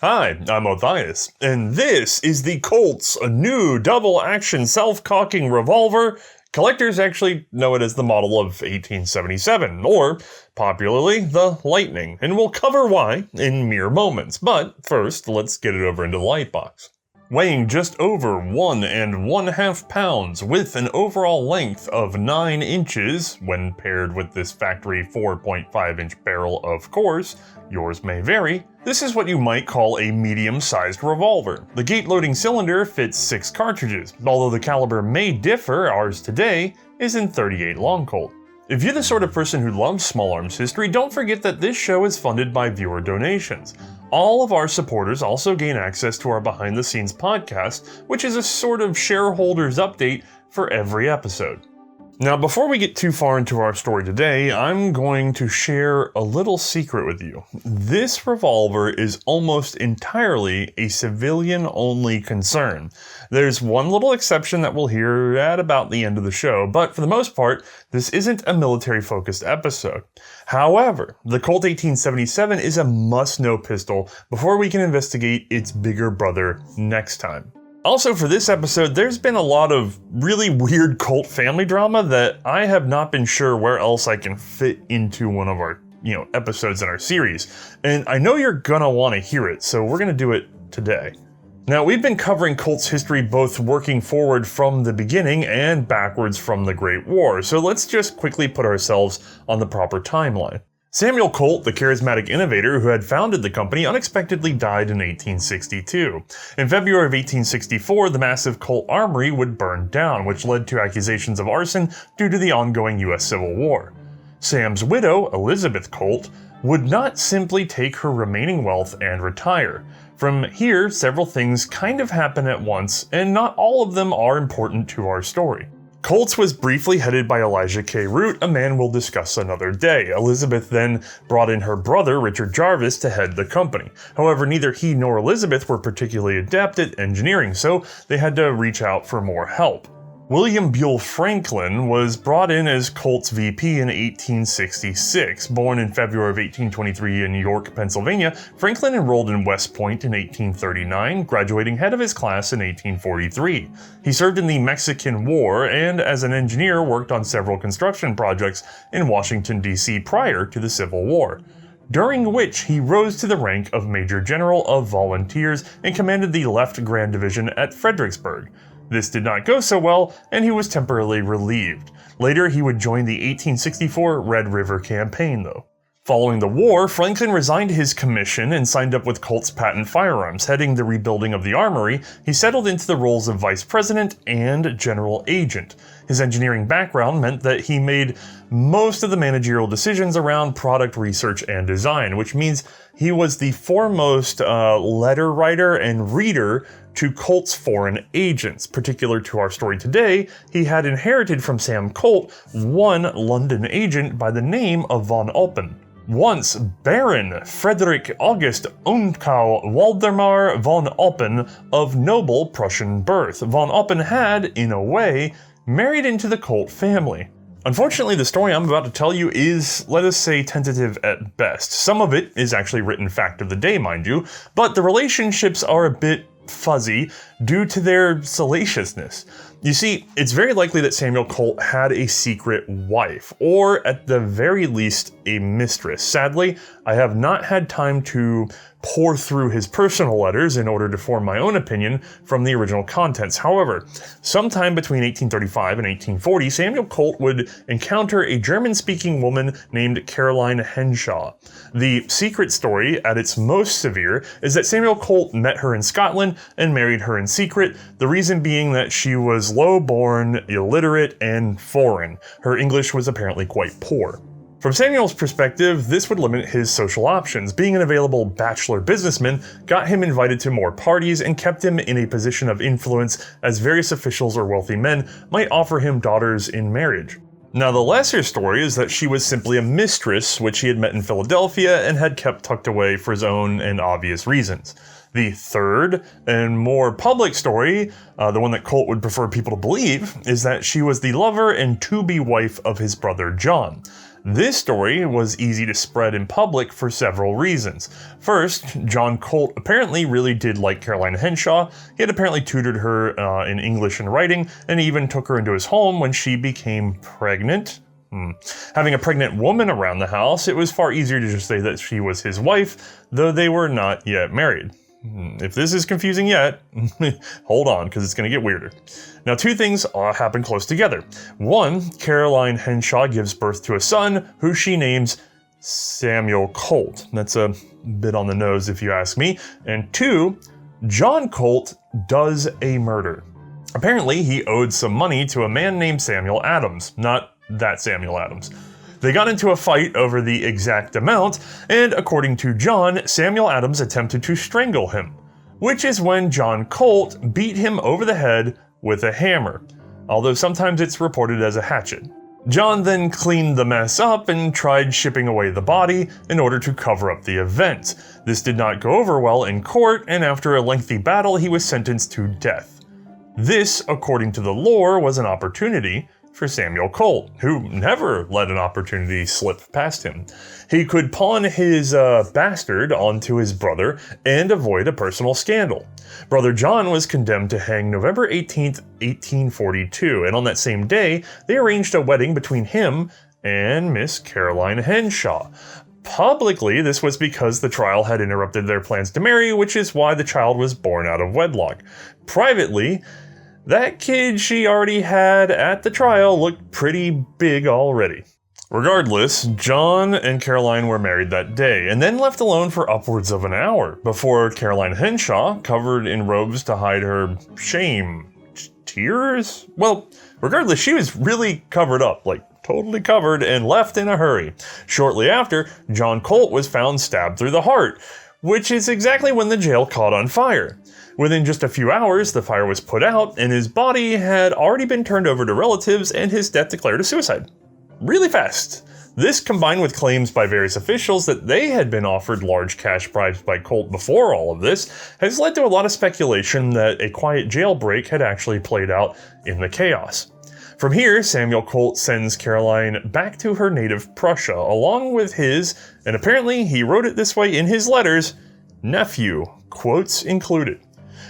Hi, I'm Othais, and this is the Colt's new double-action self-cocking revolver. Collectors actually know it as the model of 1877, or popularly, the Lightning, and we'll cover why in mere moments. But first, let's get it over into the Lightbox. Weighing just over 1½ pounds with an overall length of 9 inches, when paired with this factory 4.5-inch barrel, of course, yours may vary, this is what you might call a medium-sized revolver. The gate-loading cylinder fits 6 cartridges, although the caliber may differ. Ours today is in .38 Long Colt. If you're the sort of person who loves small arms history, don't forget that this show is funded by viewer donations. All of our supporters also gain access to our behind-the-scenes podcast, which is a sort of shareholders update for every episode. Now, before we get too far into our story today, I'm going to share a little secret with you. This revolver is almost entirely a civilian-only concern. There's one little exception that we'll hear at about the end of the show, but for the most part, this isn't a military-focused episode. However, the Colt 1877 is a must-know pistol before we can investigate its bigger brother next time. Also, for this episode, there's been a lot of really weird Colt family drama that I have not been sure where else I can fit into one of our, episodes in our series. And I know you're gonna want to hear it, so we're gonna do it today. Now, we've been covering Colt's history both working forward from the beginning and backwards from the Great War, so let's just quickly put ourselves on the proper timeline. Samuel Colt, the charismatic innovator who had founded the company, unexpectedly died in 1862. In February of 1864, the massive Colt armory would burn down, which led to accusations of arson due to the ongoing U.S. Civil War. Sam's widow, Elizabeth Colt, would not simply take her remaining wealth and retire. From here, several things kind of happen at once, and not all of them are important to our story. Colt's was briefly headed by Elijah K. Root, a man we'll discuss another day. Elizabeth then brought in her brother, Richard Jarvis, to head the company. However, neither he nor Elizabeth were particularly adept at engineering, so they had to reach out for more help. William Buell Franklin was brought in as Colt's VP in 1866. Born in February of 1823 in York, Pennsylvania, Franklin enrolled in West Point in 1839, graduating head of his class in 1843. He served in the Mexican War and as an engineer worked on several construction projects in Washington, D.C. prior to the Civil War, during which he rose to the rank of Major General of Volunteers and commanded the Left Grand Division at Fredericksburg. This did not go so well, and he was temporarily relieved. Later, he would join the 1864 Red River Campaign, though. Following the war, Franklin resigned his commission and signed up with Colt's Patent Firearms. Heading the rebuilding of the armory, he settled into the roles of vice president and general agent. His engineering background meant that he made most of the managerial decisions around product research and design, which means he was the foremost letter writer and reader to Colt's foreign agents. Particular to our story today, he had inherited from Sam Colt one London agent by the name of von Oppen. Once Baron Frederick August Unkau Waldemar von Oppen of noble Prussian birth, von Oppen had, in a way, married into the Colt family. Unfortunately, the story I'm about to tell you is, let us say, tentative at best. Some of it is actually written fact of the day, mind you, but the relationships are a bit fuzzy due to their salaciousness. You see, it's very likely that Samuel Colt had a secret wife, or at the very least, a mistress. Sadly, I have not had time to pour through his personal letters in order to form my own opinion from the original contents. However, sometime between 1835 and 1840, Samuel Colt would encounter a German-speaking woman named Caroline Henshaw. The secret story, at its most severe, is that Samuel Colt met her in Scotland and married her in secret, the reason being that she was low-born, illiterate, and foreign. Her English was apparently quite poor. From Samuel's perspective, this would limit his social options. Being an available bachelor businessman got him invited to more parties and kept him in a position of influence as various officials or wealthy men might offer him daughters in marriage. Now, the lesser story is that she was simply a mistress, which he had met in Philadelphia and had kept tucked away for his own and obvious reasons. The third and more public story, the one that Colt would prefer people to believe, is that she was the lover and to-be wife of his brother John. This story was easy to spread in public for several reasons. First, John Colt apparently really did like Caroline Henshaw. He had apparently tutored her in English and writing, and even took her into his home when she became pregnant. Having a pregnant woman around the house, it was far easier to just say that she was his wife, though they were not yet married. If this is confusing yet, hold on, because it's going to get weirder. Now, two things happen close together. One, Caroline Henshaw gives birth to a son who she names Samuel Colt. That's a bit on the nose if you ask me. And two, John Colt does a murder. Apparently, he owed some money to a man named Samuel Adams, not that Samuel Adams. They got into a fight over the exact amount, and according to John, Samuel Adams attempted to strangle him, which is when John Colt beat him over the head with a hammer, although sometimes it's reported as a hatchet. John then cleaned the mess up and tried shipping away the body in order to cover up the event. This did not go over well in court, and after a lengthy battle, he was sentenced to death. This, according to the lore, was an opportunity for Samuel Colt, who never let an opportunity slip past him. He could pawn his bastard onto his brother and avoid a personal scandal. Brother John was condemned to hang November 18th, 1842, and on that same day, they arranged a wedding between him and Miss Caroline Henshaw. Publicly, this was because the trial had interrupted their plans to marry, which is why the child was born out of wedlock. Privately, that kid she already had at the trial looked pretty big already. Regardless, John and Caroline were married that day, and then left alone for upwards of an hour, before Caroline Henshaw, covered in robes to hide her shame. Tears? Well, regardless, she was really covered up, like totally covered, and left in a hurry. Shortly after, John Colt was found stabbed through the heart, which is exactly when the jail caught on fire. Within just a few hours, the fire was put out, and his body had already been turned over to relatives and his death declared a suicide. Really fast. This, combined with claims by various officials that they had been offered large cash bribes by Colt before all of this, has led to a lot of speculation that a quiet jailbreak had actually played out in the chaos. From here, Samuel Colt sends Caroline back to her native Prussia, along with his, and apparently he wrote it this way in his letters, nephew, quotes included.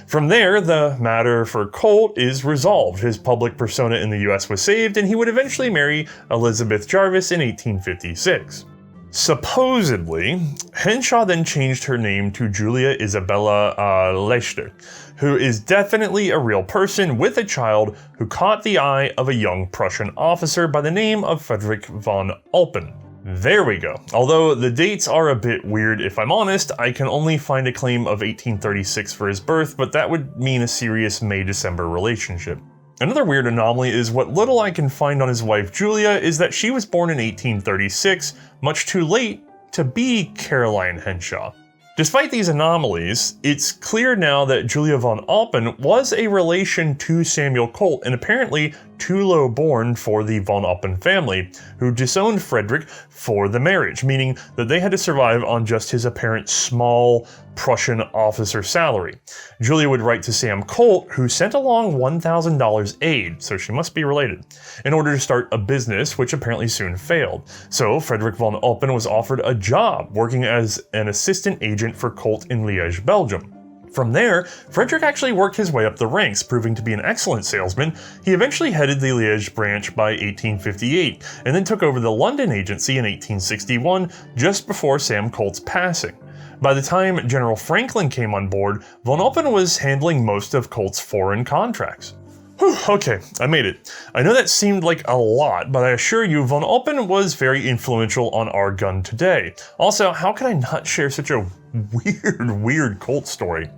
From there, the matter for Colt is resolved. His public persona in the US was saved, and he would eventually marry Elizabeth Jarvis in 1856. Supposedly, Henshaw then changed her name to Julia Isabella Ejector, who is definitely a real person with a child who caught the eye of a young Prussian officer by the name of Frederick von Alpen. There we go. Although the dates are a bit weird, if I'm honest, I can only find a claim of 1836 for his birth, but that would mean a serious May-December relationship. Another weird anomaly is what little I can find on his wife Julia is that she was born in 1836, much too late to be Caroline Henshaw. Despite these anomalies, it's clear now that Julia von Alpen was a relation to Samuel Colt and apparently too low born for the von Alpen family, who disowned Frederick for the marriage, meaning that they had to survive on just his apparent small Prussian officer salary. Julia would write to Sam Colt, who sent along $1,000 aid, so she must be related, in order to start a business, which apparently soon failed. So Frederick von Alpen was offered a job working as an assistant agent for Colt in Liège, Belgium. From there, Frederick actually worked his way up the ranks, proving to be an excellent salesman. He eventually headed the Liège branch by 1858, and then took over the London agency in 1861, just before Sam Colt's passing. By the time General Franklin came on board, von Alpen was handling most of Colt's foreign contracts. Whew, okay, I made it. I know that seemed like a lot, but I assure you, von Alpen was very influential on our gun today. Also, how could I not share such a weird Colt story?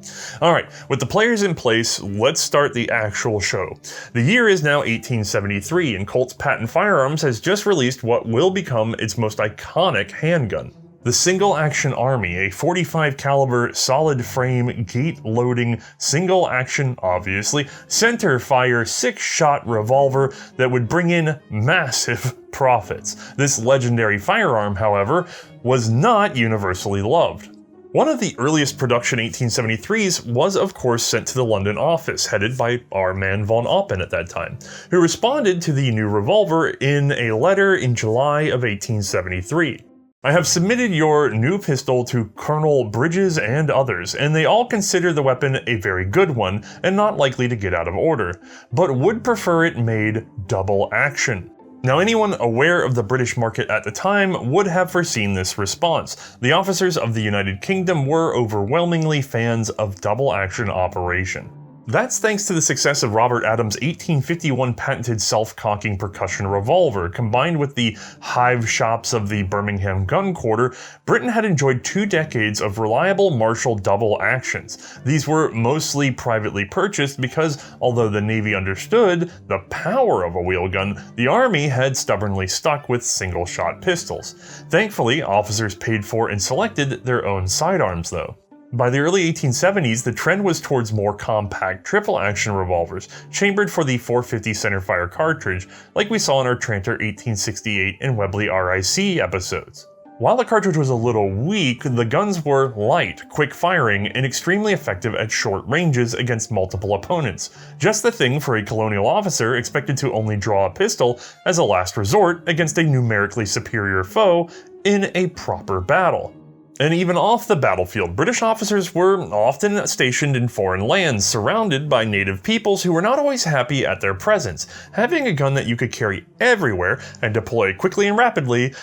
Alright, with the players in place, let's start the actual show. The year is now 1873, and Colt's Patent Firearms has just released what will become its most iconic handgun. The Single Action Army, a .45 caliber solid frame gate loading single action, obviously, center fire 6-shot revolver that would bring in massive profits. This legendary firearm, however, was not universally loved. One of the earliest production 1873s was of course sent to the London office, headed by our man von Oppen at that time, who responded to the new revolver in a letter in July of 1873. I have submitted your new pistol to Colonel Bridges and others, and they all consider the weapon a very good one and not likely to get out of order, but would prefer it made double action. Now, anyone aware of the British market at the time would have foreseen this response. The officers of the United Kingdom were overwhelmingly fans of double action operation. That's thanks to the success of Robert Adams' 1851 patented self-cocking percussion revolver. Combined with the hive shops of the Birmingham gun quarter, Britain had enjoyed 2 decades of reliable Marshall double actions. These were mostly privately purchased because, although the Navy understood the power of a wheel gun, the Army had stubbornly stuck with single-shot pistols. Thankfully, officers paid for and selected their own sidearms though. By the early 1870s, the trend was towards more compact triple-action revolvers, chambered for the .450 centerfire cartridge, like we saw in our Tranter 1868 and Webley RIC episodes. While the cartridge was a little weak, the guns were light, quick-firing, and extremely effective at short ranges against multiple opponents. Just the thing for a colonial officer expected to only draw a pistol as a last resort against a numerically superior foe in a proper battle. And even off the battlefield, British officers were often stationed in foreign lands, surrounded by native peoples who were not always happy at their presence. Having a gun that you could carry everywhere and deploy quickly and rapidly,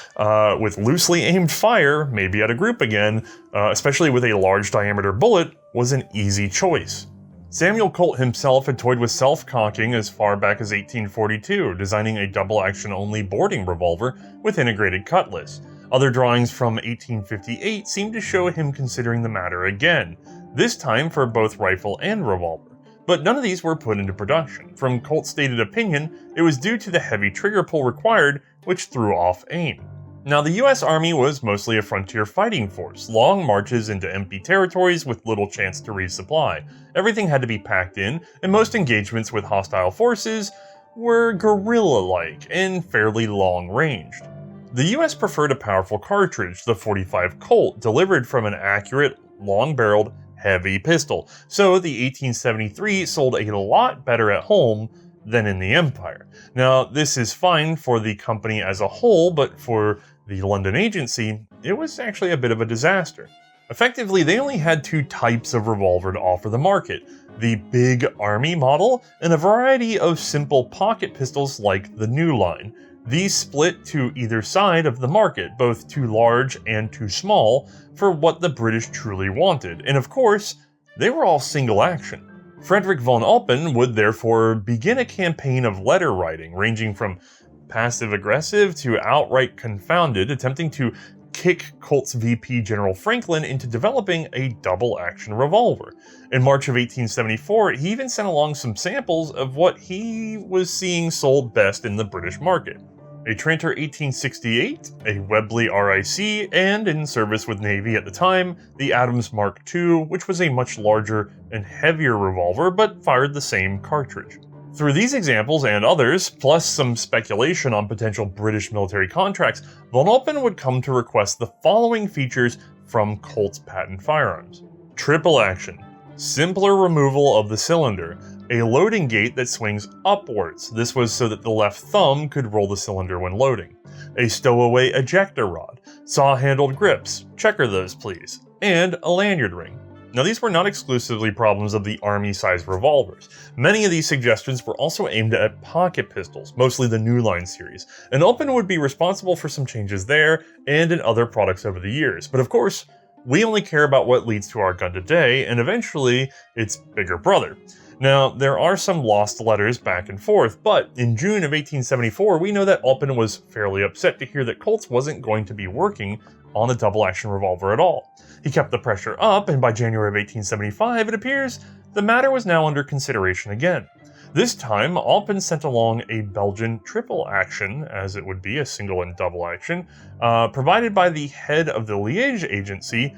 with loosely aimed fire, maybe at a group again, especially with a large diameter bullet, was an easy choice. Samuel Colt himself had toyed with self-cocking as far back as 1842, designing a double-action only boarding revolver with integrated cutlass. Other drawings from 1858 seem to show him considering the matter again, this time for both rifle and revolver. But none of these were put into production. From Colt's stated opinion, it was due to the heavy trigger pull required, which threw off aim. Now, the US Army was mostly a frontier fighting force, long marches into empty territories with little chance to resupply. Everything had to be packed in, and most engagements with hostile forces were guerrilla-like and fairly long-ranged. The US preferred a powerful cartridge, the .45 Colt, delivered from an accurate, long-barreled, heavy pistol, so the 1873 sold a lot better at home than in the Empire. Now, this is fine for the company as a whole, but for the London agency, it was actually a bit of a disaster. Effectively, they only had 2 types of revolver to offer the market: the big army model and a variety of simple pocket pistols like the new line. These split to either side of the market, both too large and too small for what the British truly wanted, and of course, they were all single action. Frederick von Oppen would therefore begin a campaign of letter writing, ranging from passive-aggressive to outright confounded, attempting to kick Colt's VP General Franklin into developing a double-action revolver. In March of 1874, he even sent along some samples of what he was seeing sold best in the British market: a Tranter 1868, a Webley RIC, and, in service with Navy at the time, the Adams Mark II, which was a much larger and heavier revolver but fired the same cartridge. Through these examples and others, plus some speculation on potential British military contracts, von Oppen would come to request the following features from Colt's patent firearms: triple action, simpler removal of the cylinder, a loading gate that swings upwards. This was so that the left thumb could roll the cylinder when loading. A stowaway ejector rod, saw-handled grips, checker those please, and a lanyard ring. Now, these were not exclusively problems of the Army-sized revolvers. Many of these suggestions were also aimed at pocket pistols, mostly the New Line series, and Oppen would be responsible for some changes there and in other products over the years. But of course, we only care about what leads to our gun today, and eventually, its bigger brother. Now, there are some lost letters back and forth, but in June of 1874, we know that Oppen was fairly upset to hear that Colts wasn't going to be working on the double-action revolver at all. He kept the pressure up, and by January of 1875, it appears the matter was now under consideration again. This time, Oppen sent along a Belgian triple action, as it would be a single and double action, provided by the head of the Liège agency,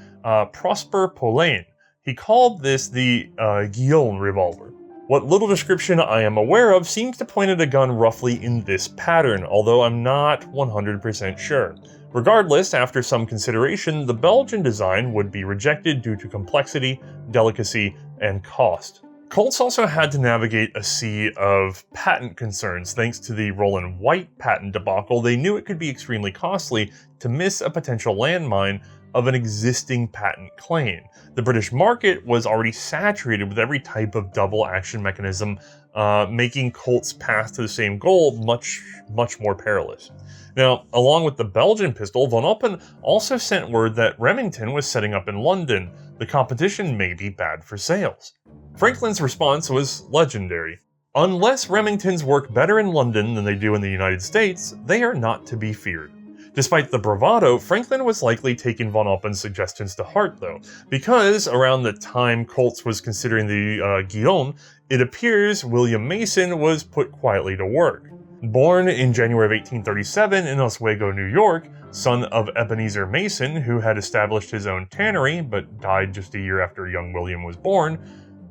Prosper Poulain. He called this the Guillaume revolver. What little description I am aware of seems to point at a gun roughly in this pattern, although I'm not 100% sure. Regardless, after some consideration, the Belgian design would be rejected due to complexity, delicacy, and cost. Colts also had to navigate a sea of patent concerns. Thanks to the Roland White patent debacle, they knew it could be extremely costly to miss a potential landmine of an existing patent claim. The British market was already saturated with every type of double action mechanism, making Colt's path to the same goal much more perilous. Now, along with the Belgian pistol, Von Oppen also sent word that Remington was setting up in London. The competition may be bad for sales. Franklin's response was legendary. Unless Remingtons work better in London than they do in the United States, they are not to be feared. Despite the bravado, Franklin was likely taking Von Oppen's suggestions to heart though, because around the time Colts was considering the Guidon, it appears William Mason was put quietly to work. Born in January of 1837 in Oswego, New York, son of Ebenezer Mason, who had established his own tannery but died just a year after young William was born,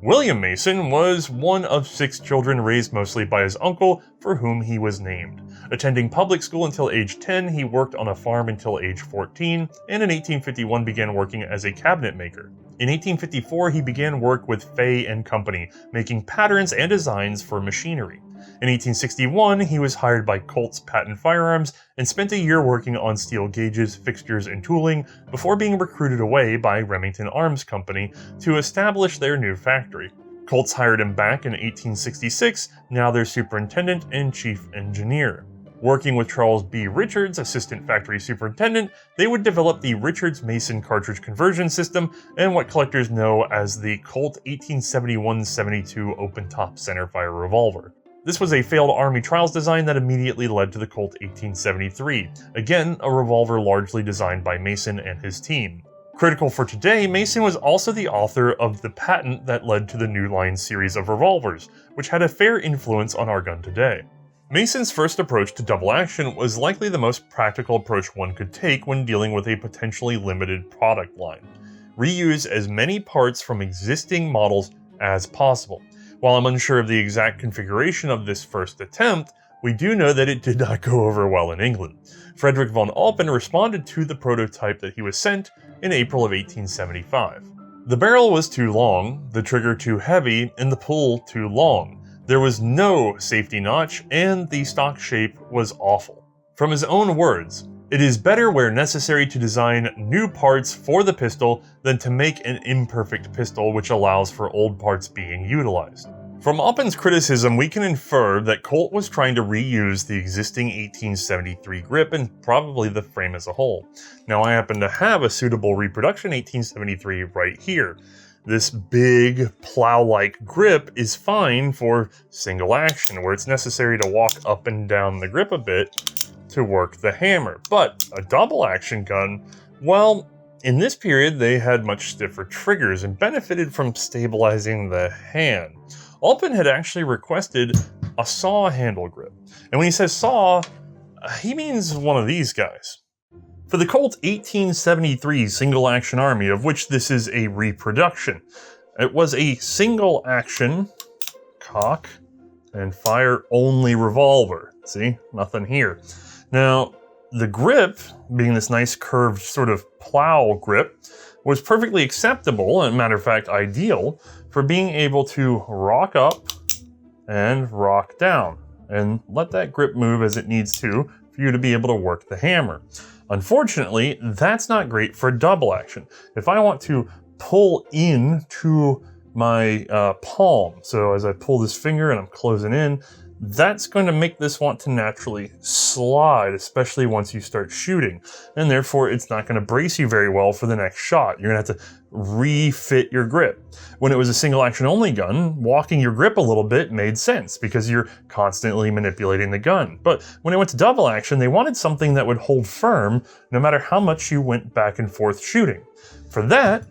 William Mason was one of 6 children raised mostly by his uncle, for whom he was named. Attending public school until age 10, he worked on a farm until age 14, and in 1851 began working as a cabinet maker. In 1854, he began work with Fay & Company, making patterns and designs for machinery. In 1861, he was hired by Colt's Patent Firearms and spent a year working on steel gauges, fixtures, and tooling before being recruited away by Remington Arms Company to establish their new factory. Colts hired him back in 1866, now their superintendent and chief engineer. Working with Charles B. Richards, assistant factory superintendent, they would develop the Richards-Mason cartridge conversion system and what collectors know as the Colt 1871-72 open-top centerfire revolver. This was a failed Army trials design that immediately led to the Colt 1873, again a revolver largely designed by Mason and his team. Critical for today, Mason was also the author of the patent that led to the New Line series of revolvers, which had a fair influence on our gun today. Mason's first approach to double action was likely the most practical approach one could take when dealing with a potentially limited product line. Reuse as many parts from existing models as possible. While I'm unsure of the exact configuration of this first attempt, we do know that it did not go over well in England. Frederick von Oppen responded to the prototype that he was sent in April of 1875. The barrel was too long, the trigger too heavy, and the pull too long. There was no safety notch, and the stock shape was awful. From his own words, "It is better where necessary to design new parts for the pistol than to make an imperfect pistol which allows for old parts being utilized." From Oppen's criticism, we can infer that Colt was trying to reuse the existing 1873 grip and probably the frame as a whole. Now, I happen to have a suitable reproduction 1873 right here. This big plow-like grip is fine for single action, where it's necessary to walk up and down the grip a bit to work the hammer. But a double action gun, well, in this period they had much stiffer triggers and benefited from stabilizing the hand. Oppen had actually requested a saw handle grip. And when he says saw, he means one of these guys. For the Colt 1873 single action army, of which this is a reproduction, it was a single action cock and fire only revolver. See, nothing here. Now, the grip, being this nice curved sort of plow grip, was perfectly acceptable, and matter of fact ideal, for being able to rock up and rock down, and let that grip move as it needs to for you to be able to work the hammer. Unfortunately, that's not great for double action. If I want to pull in to my palm, so as I pull this finger and I'm closing in, that's going to make this want to naturally slide, especially once you start shooting. And therefore, it's not going to brace you very well for the next shot. You're going to have to refit your grip. When it was a single action only gun, walking your grip a little bit made sense because you're constantly manipulating the gun. But when it went to double action, they wanted something that would hold firm no matter how much you went back and forth shooting. For that,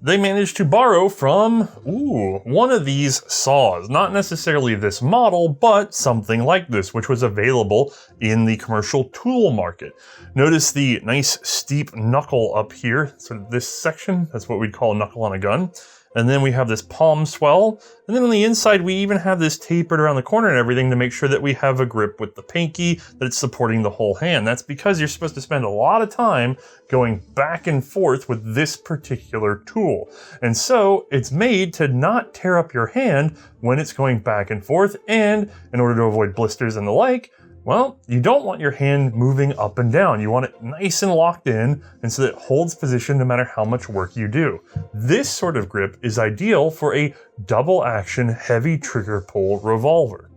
they managed to borrow from, one of these saws. Not necessarily this model, but something like this, which was available in the commercial tool market. Notice the nice steep knuckle up here, sort of this section, that's what we'd call a knuckle on a gun. And then we have this palm swell. And then on the inside, we even have this tapered around the corner and everything to make sure that we have a grip with the pinky, that it's supporting the whole hand. That's because you're supposed to spend a lot of time going back and forth with this particular tool. And so it's made to not tear up your hand when it's going back and forth. And in order to avoid blisters and the like, well, you don't want your hand moving up and down. You want it nice and locked in, and so that it holds position no matter how much work you do. This sort of grip is ideal for a double action heavy trigger pull revolver.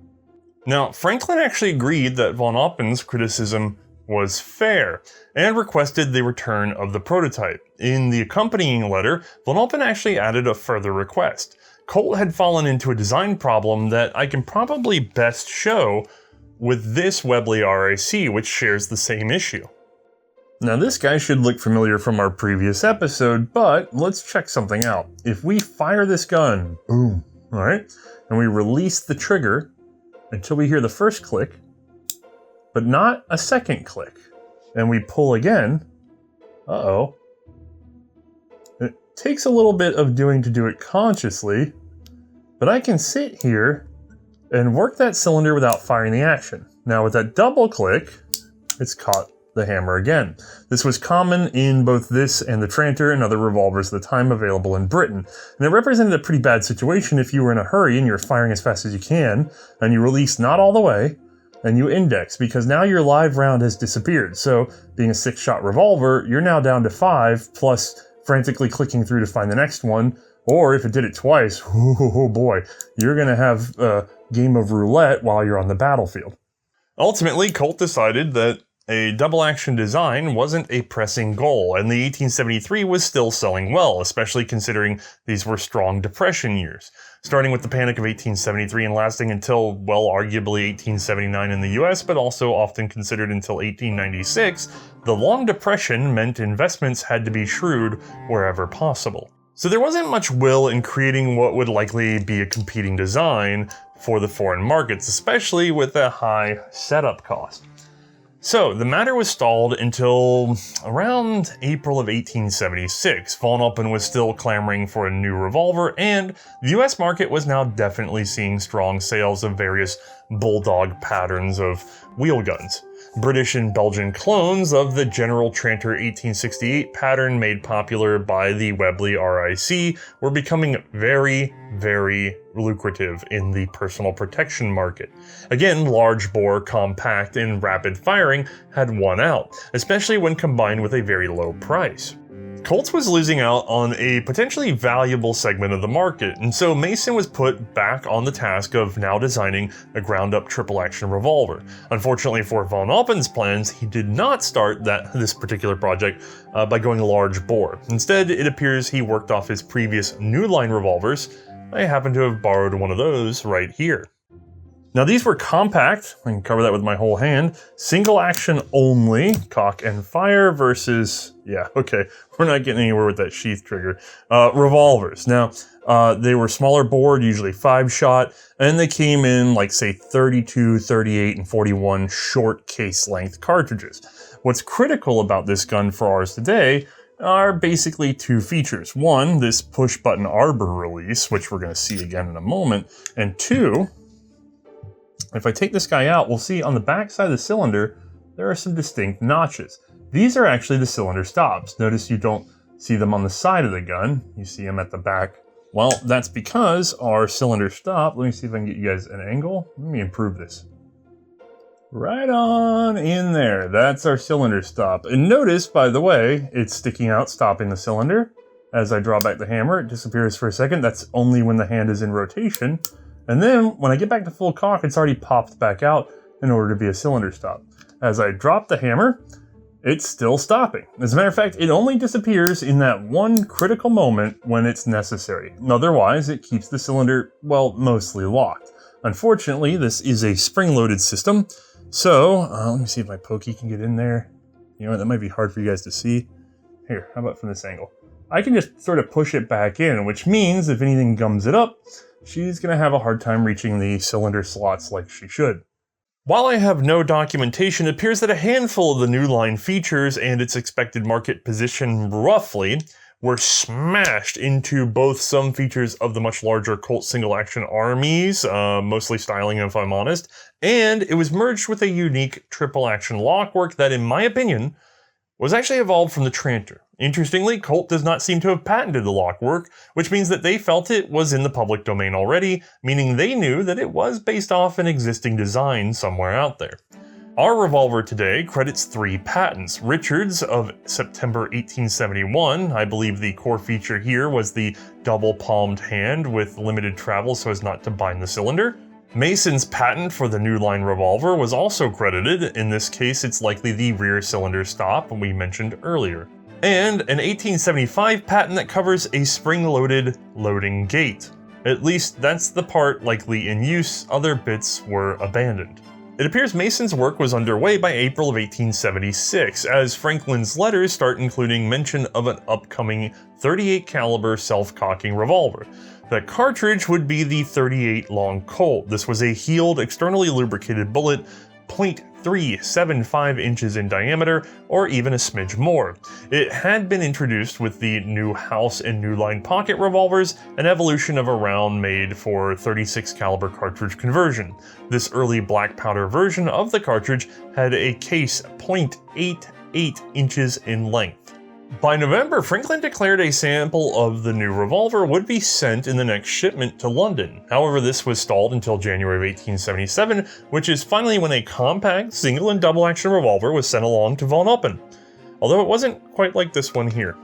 Now, Franklin actually agreed that von Oppen's criticism was fair and requested the return of the prototype. In the accompanying letter, von Oppen actually added a further request. Colt had fallen into a design problem that I can probably best show with this Webley RIC, which shares the same issue. Now this guy should look familiar from our previous episode, but let's check something out. If we fire this gun, boom, all right, and we release the trigger until we hear the first click, but not a second click, and we pull again, uh-oh. It takes a little bit of doing to do it consciously, but I can sit here and work that cylinder without firing the action. Now with that double click, it's caught the hammer again. This was common in both this and the Tranter and other revolvers at the time available in Britain. And it represented a pretty bad situation if you were in a hurry and you're firing as fast as you can, and you release not all the way, and you index, because now your live round has disappeared. So being a 6-shot revolver, you're now down to 5, plus frantically clicking through to find the next one. Or if it did it twice, oh boy, you're gonna have a game of roulette while you're on the battlefield. Ultimately, Colt decided that a double action design wasn't a pressing goal, and the 1873 was still selling well, especially considering these were strong Depression years. Starting with the Panic of 1873 and lasting until, well, arguably 1879 in the US, but also often considered until 1896, the Long Depression meant investments had to be shrewd wherever possible. So there wasn't much will in creating what would likely be a competing design for the foreign markets, especially with a high setup cost. So the matter was stalled until around April of 1876. Von Oppen was still clamoring for a new revolver, and the US market was now definitely seeing strong sales of various bulldog patterns of wheel guns. British and Belgian clones of the General Tranter 1868 pattern made popular by the Webley RIC were becoming very, very lucrative in the personal protection market. Again, large bore, compact, and rapid firing had won out, especially when combined with a very low price. Colt was losing out on a potentially valuable segment of the market, and so Mason was put back on the task of now designing a ground-up triple-action revolver. Unfortunately for von Oppen's plans, he did not start this particular project by going large bore. Instead, it appears he worked off his previous New Line revolvers. I happen to have borrowed one of those right here. Now these were compact, I can cover that with my whole hand, single action only, cock and fire versus, yeah, okay, we're not getting anywhere with that sheath trigger, revolvers. Now, they were smaller bored, usually 5-shot, and they came in like say 32, 38, and 41 short case length cartridges. What's critical about this gun for ours today are basically 2 features. One, this push button arbor release, which we're gonna see again in a moment, and 2, if I take this guy out, we'll see on the back side of the cylinder, there are some distinct notches. These are actually the cylinder stops. Notice you don't see them on the side of the gun. You see them at the back. Well, that's because our cylinder stop, let me see if I can get you guys an angle. Let me improve this. Right on in there. That's our cylinder stop. And notice, by the way, it's sticking out, stopping the cylinder. As I draw back the hammer, it disappears for a second. That's only when the hand is in rotation. And then when I get back to full cock, it's already popped back out in order to be a cylinder stop. As I drop the hammer, it's still stopping. As a matter of fact, it only disappears in that one critical moment when it's necessary. Otherwise, it keeps the cylinder, well, mostly locked. Unfortunately, this is a spring-loaded system, so let me see if my pokey can get in there. You know what, that might be hard for you guys to see. Here, how about from this angle? I can just sort of push it back in, which means if anything gums it up, she's going to have a hard time reaching the cylinder slots like she should. While I have no documentation, it appears that a handful of the New Line features and its expected market position roughly were smashed into both some features of the much larger Colt single-action armies, mostly styling if I'm honest, and it was merged with a unique triple-action lockwork that, in my opinion, was actually evolved from the Tranter. Interestingly, Colt does not seem to have patented the lockwork, which means that they felt it was in the public domain already, meaning they knew that it was based off an existing design somewhere out there. Our revolver today credits 3 patents. Richards of September 1871, I believe the core feature here was the double-palmed hand with limited travel so as not to bind the cylinder. Mason's patent for the new line revolver was also credited. In this case, it's likely the rear cylinder stop we mentioned earlier. And an 1875 patent that covers a spring-loaded loading gate. At least that's the part likely in use, other bits were abandoned. It appears Mason's work was underway by April of 1876, as Franklin's letters start including mention of an upcoming 38 caliber self-cocking revolver. The cartridge would be the 38 long Colt. This was a heeled, externally lubricated bullet, 0.375 inches in diameter, or even a smidge more. It had been introduced with the new House and New Line pocket revolvers, an evolution of a round made for 36 caliber cartridge conversion. This early black powder version of the cartridge had a case 0.88 inches in length. By November, Franklin declared a sample of the new revolver would be sent in the next shipment to London. However, this was stalled until January of 1877, which is finally when a compact single and double action revolver was sent along to Von Oppen. Although it wasn't quite like this one here.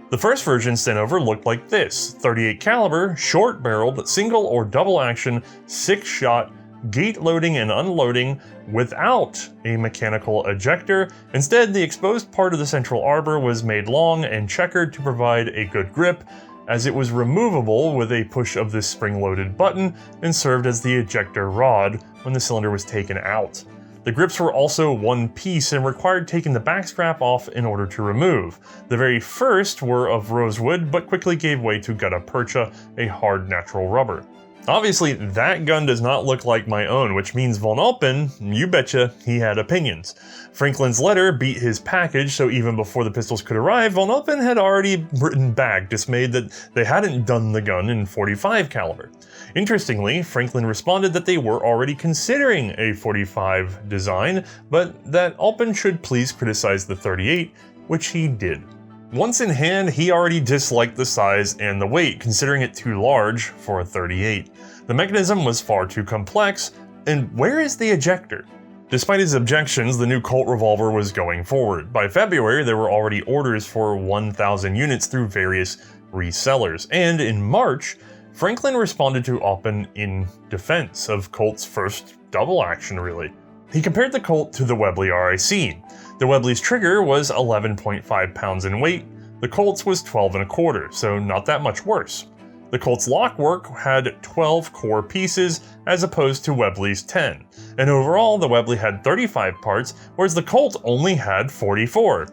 The first version sent over looked like this: 38 caliber, short barreled, single or double action, 6-shot, gate loading and unloading without a mechanical ejector. Instead, the exposed part of the central arbor was made long and checkered to provide a good grip, as it was removable with a push of this spring-loaded button and served as the ejector rod when the cylinder was taken out. The grips were also one piece and required taking the back strap off in order to remove. The very first were of rosewood, but quickly gave way to gutta percha, a hard natural rubber. Obviously, that gun does not look like my own, which means Von Oppen, you betcha, he had opinions. Franklin's letter beat his package, so even before the pistols could arrive, Von Oppen had already written back, dismayed that they hadn't done the gun in 45 caliber. Interestingly, Franklin responded that they were already considering a 45 design, but that Oppen should please criticize the 38, which he did. Once in hand, he already disliked the size and the weight, considering it too large for a 38. The mechanism was far too complex, and where is the ejector? Despite his objections, the new Colt revolver was going forward. By February, there were already orders for 1,000 units through various resellers, and in March, Franklin responded to Oppen in defense of Colt's first double action, really. He compared the Colt to the Webley RIC. The Webley's trigger was 11.5 pounds in weight, the Colt's was 12.25, so not that much worse. The Colt's lockwork had 12 core pieces as opposed to Webley's 10, and overall the Webley had 35 parts, whereas the Colt only had 44.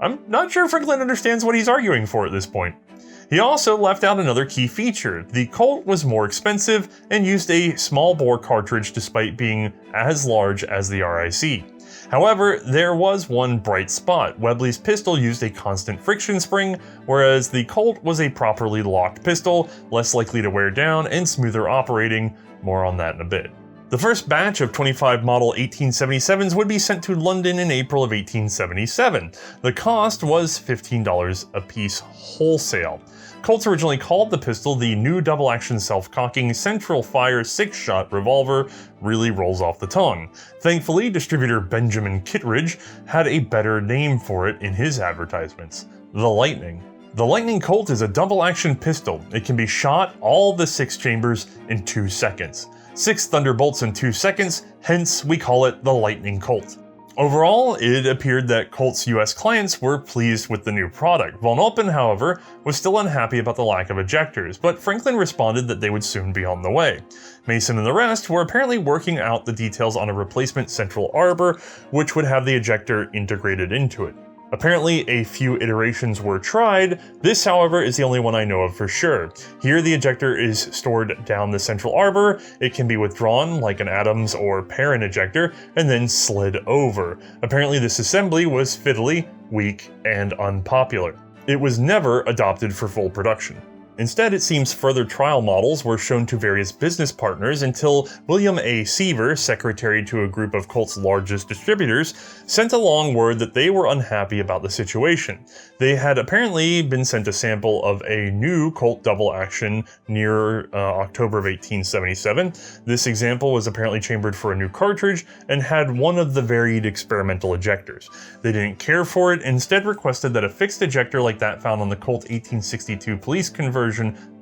I'm not sure Franklin understands what he's arguing for at this point. He also left out another key feature. The Colt was more expensive and used a small bore cartridge despite being as large as the RIC. However, there was one bright spot. Webley's pistol used a constant friction spring, whereas the Colt was a properly locked pistol, less likely to wear down and smoother operating. More on that in a bit. The first batch of 25 model 1877s would be sent to London in April of 1877. The cost was $15 a piece wholesale. Colts originally called the pistol the new double-action self-cocking central fire 6-shot revolver. Really rolls off the tongue. Thankfully, distributor Benjamin Kittredge had a better name for it in his advertisements: the Lightning. The Lightning Colt is a double-action pistol. It can be shot all the 6 chambers in 2 seconds. 6 thunderbolts in 2 seconds, hence we call it the Lightning Colt. Overall, it appeared that Colt's US clients were pleased with the new product. Von Oppen, however, was still unhappy about the lack of ejectors, but Franklin responded that they would soon be on the way. Mason and the rest were apparently working out the details on a replacement central arbor, which would have the ejector integrated into it. Apparently, a few iterations were tried. This, however, is the only one I know of for sure. Here, the ejector is stored down the central arbor. It can be withdrawn like an Adams or Perrin ejector, and then slid over. Apparently, this assembly was fiddly, weak, and unpopular. It was never adopted for full production. Instead, it seems further trial models were shown to various business partners until William A. Seaver, secretary to a group of Colt's largest distributors, sent along word that they were unhappy about the situation. They had apparently been sent a sample of a new Colt double action near October of 1877. This example was apparently chambered for a new cartridge and had one of the varied experimental ejectors. They didn't care for it, and instead requested that a fixed ejector like that found on the Colt 1862 police conversion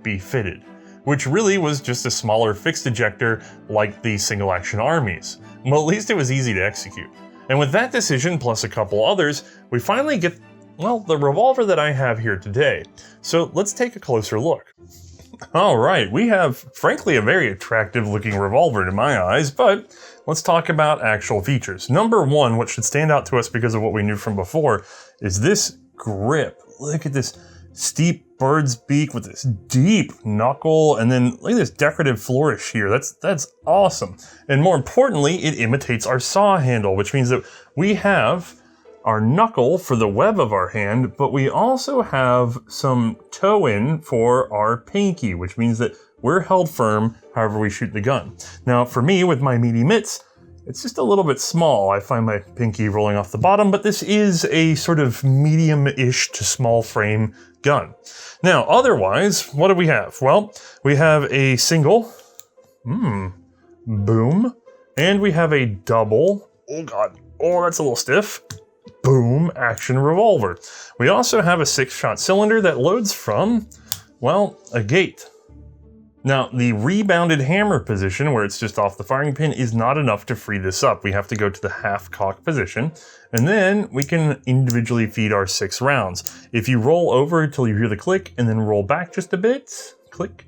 be fitted, which really was just a smaller fixed ejector like the single action armies. Well, at least it was easy to execute. And with that decision plus a couple others, we finally get, well, the revolver that I have here today. So let's take a closer look. All right, we have, frankly, a very attractive looking revolver in my eyes, but let's talk about actual features. Number one, what should stand out to us because of what we knew from before, is this grip. Look at this steep bird's beak with this deep knuckle, and then look at this decorative flourish here. That's awesome. And more importantly, it imitates our saw handle, which means that we have our knuckle for the web of our hand, but we also have some toe in for our pinky, which means that we're held firm however we shoot the gun. Now, for me, with my meaty mitts, it's just a little bit small. I find my pinky rolling off the bottom, but this is a sort of medium-ish to small frame gun. Now, otherwise, what do we have? Well, we have a single, boom, and we have a double, oh god, oh that's a little stiff, boom, action revolver. We also have a 6-shot cylinder that loads from, well, a gate. Now, the rebounded hammer position, where it's just off the firing pin, is not enough to free this up. We have to go to the half-cock position, and then we can individually feed our 6 rounds. If you roll over until you hear the click, and then roll back just a bit, click,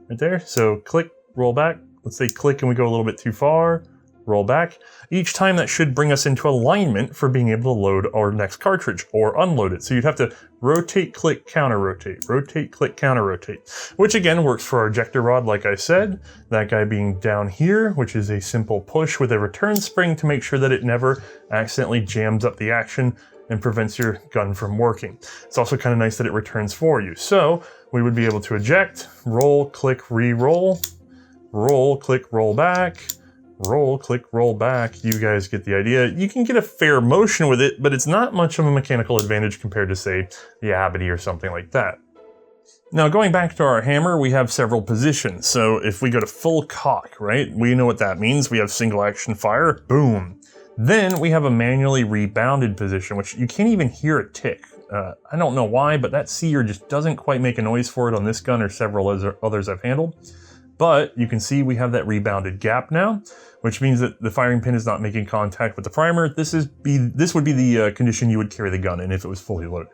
right there. So click, roll back. Let's say click and we go a little bit too far, roll back. Each time that should bring us into alignment for being able to load our next cartridge or unload it. So you'd have to rotate, click, counter rotate, rotate, click, counter rotate, which again works for our ejector rod, like I said, that guy being down here, which is a simple push with a return spring to make sure that it never accidentally jams up the action and prevents your gun from working. It's also kind of nice that it returns for you. So we would be able to eject, roll, click, re-roll, roll, click, roll back, roll, click, roll back. You guys get the idea. You can get a fair motion with it, but it's not much of a mechanical advantage compared to, say, the Abity or something like that. Now, going back to our hammer, we have several positions. So if we go to full cock, right, we know what that means. We have single action fire, boom. Then we have a manually rebounded position, which you can't even hear a tick. I don't know why, but that sear just doesn't quite make a noise for it on this gun or several others I've handled. But you can see we have that rebounded gap now, which means that the firing pin is not making contact with the primer. This would be the condition you would carry the gun in if it was fully loaded.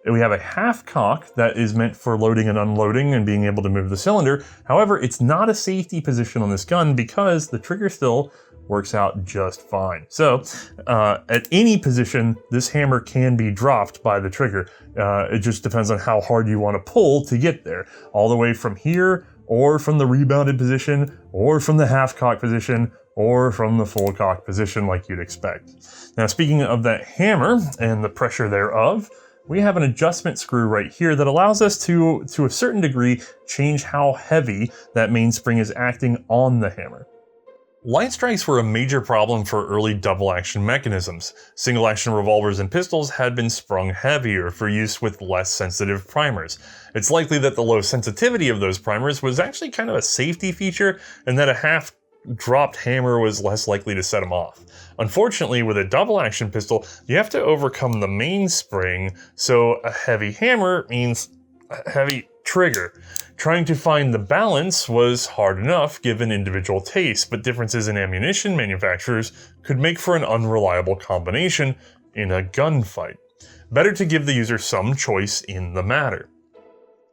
And we have a half cock that is meant for loading and unloading and being able to move the cylinder. However, it's not a safety position on this gun because the trigger still works out just fine. So at any position, this hammer can be dropped by the trigger. It just depends on how hard you want to pull to get there. All the way from here, or from the rebounded position, or from the half cock position, or from the full cock position like you'd expect. Now, speaking of that hammer and the pressure thereof, we have an adjustment screw right here that allows us to a certain degree, change how heavy that mainspring is acting on the hammer. Light strikes were a major problem for early double-action mechanisms. Single-action revolvers and pistols had been sprung heavier for use with less sensitive primers. It's likely that the low sensitivity of those primers was actually kind of a safety feature, and that a half-dropped hammer was less likely to set them off. Unfortunately, with a double-action pistol, you have to overcome the mainspring, so a heavy hammer means a heavy trigger. Trying to find the balance was hard enough given individual tastes, but differences in ammunition manufacturers could make for an unreliable combination in a gunfight. Better to give the user some choice in the matter.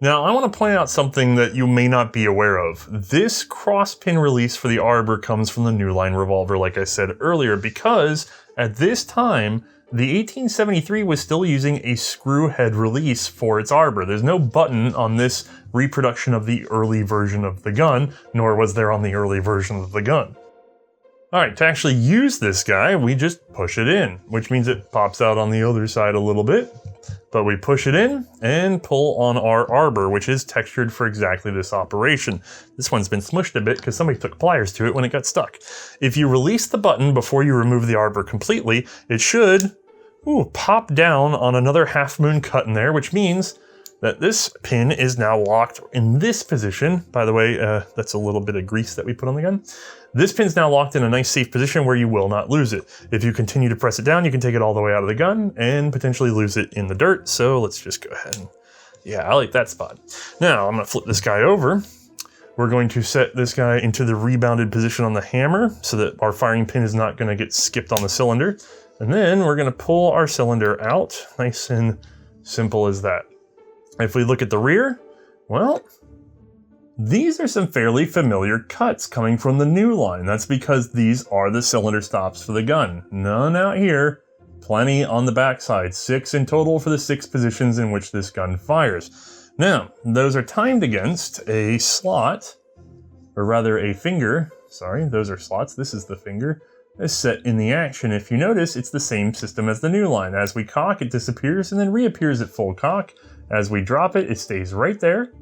Now, I want to point out something that you may not be aware of. This cross-pin release for the arbor comes from the New Line revolver, like I said earlier, because at this time, the 1873 was still using a screw head release for its arbor. There's no button on this reproduction of the early version of the gun, nor was there on the early version of the gun. Alright, to actually use this guy, we just push it in, which means it pops out on the other side a little bit. But we push it in and pull on our arbor, which is textured for exactly this operation. This one's been smushed a bit because somebody took pliers to it when it got stuck. If you release the button before you remove the arbor completely, it should pop down on another half moon cut in there, which means that this pin is now locked in this position. By the way, that's a little bit of grease that we put on the gun. This pin's now locked in a nice safe position where you will not lose it. If you continue to press it down, you can take it all the way out of the gun and potentially lose it in the dirt. So let's just go ahead and, I like that spot. Now I'm gonna flip this guy over. We're going to set this guy into the rebounded position on the hammer so that our firing pin is not gonna get skipped on the cylinder. And then we're gonna pull our cylinder out, nice and simple as that. If we look at the rear, well, these are some fairly familiar cuts coming from the new line. That's because these are the cylinder stops for the gun. None out here, plenty on the backside. 6 in total for the 6 positions in which this gun fires. Now, those are timed against a slot, or rather a finger. Sorry, those are slots. This is the finger. Is set in the action. If you notice, it's the same system as the new line. As we cock, it disappears and then reappears at full cock. As we drop it, it stays right there.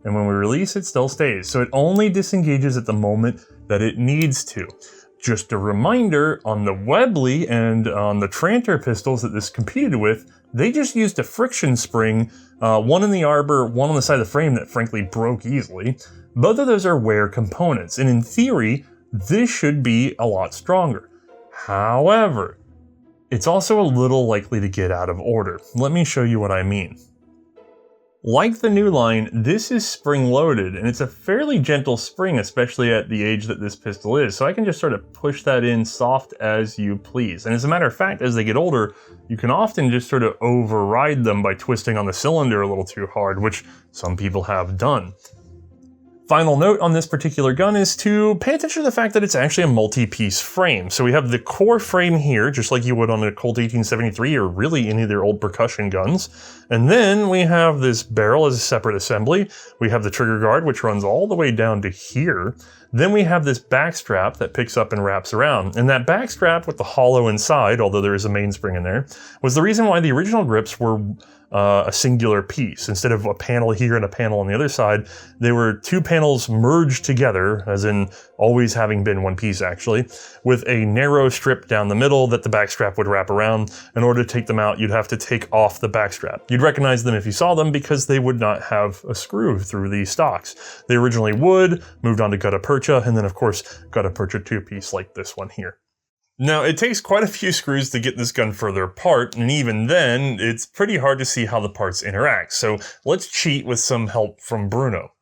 And when we release, it still stays. So it only disengages at the moment that it needs to. Just a reminder, on the Webley and on the Tranter pistols that this competed with, they just used a friction spring, one in the arbor, one on the side of the frame that frankly broke easily. Both of those are wear components, and in theory, this should be a lot stronger. However, it's also a little likely to get out of order. Let me show you what I mean. Like the new line, this is spring-loaded, and it's a fairly gentle spring, especially at the age that this pistol is, so I can just sort of push that in soft as you please. And as a matter of fact, as they get older, you can often just sort of override them by twisting on the cylinder a little too hard, which some people have done. Final note on this particular gun is to pay attention to the fact that it's actually a multi-piece frame. So we have the core frame here, just like you would on a Colt 1873 or really any of their old percussion guns. And then we have this barrel as a separate assembly. We have the trigger guard, which runs all the way down to here. Then we have this back strap that picks up and wraps around. And that back strap with the hollow inside, although there is a mainspring in there, was the reason why the original grips were a singular piece. Instead of a panel here and a panel on the other side, they were 2 panels merged together, as in always having been one piece actually, with a narrow strip down the middle that the back strap would wrap around. In order to take them out, you'd have to take off the back strap. You'd recognize them if you saw them because they would not have a screw through the stocks. They originally would, moved on to gutta percha, and then of course gutta percha 2-piece like this one here. Now, it takes quite a few screws to get this gun further apart, and even then, it's pretty hard to see how the parts interact, so let's cheat with some help from Bruno.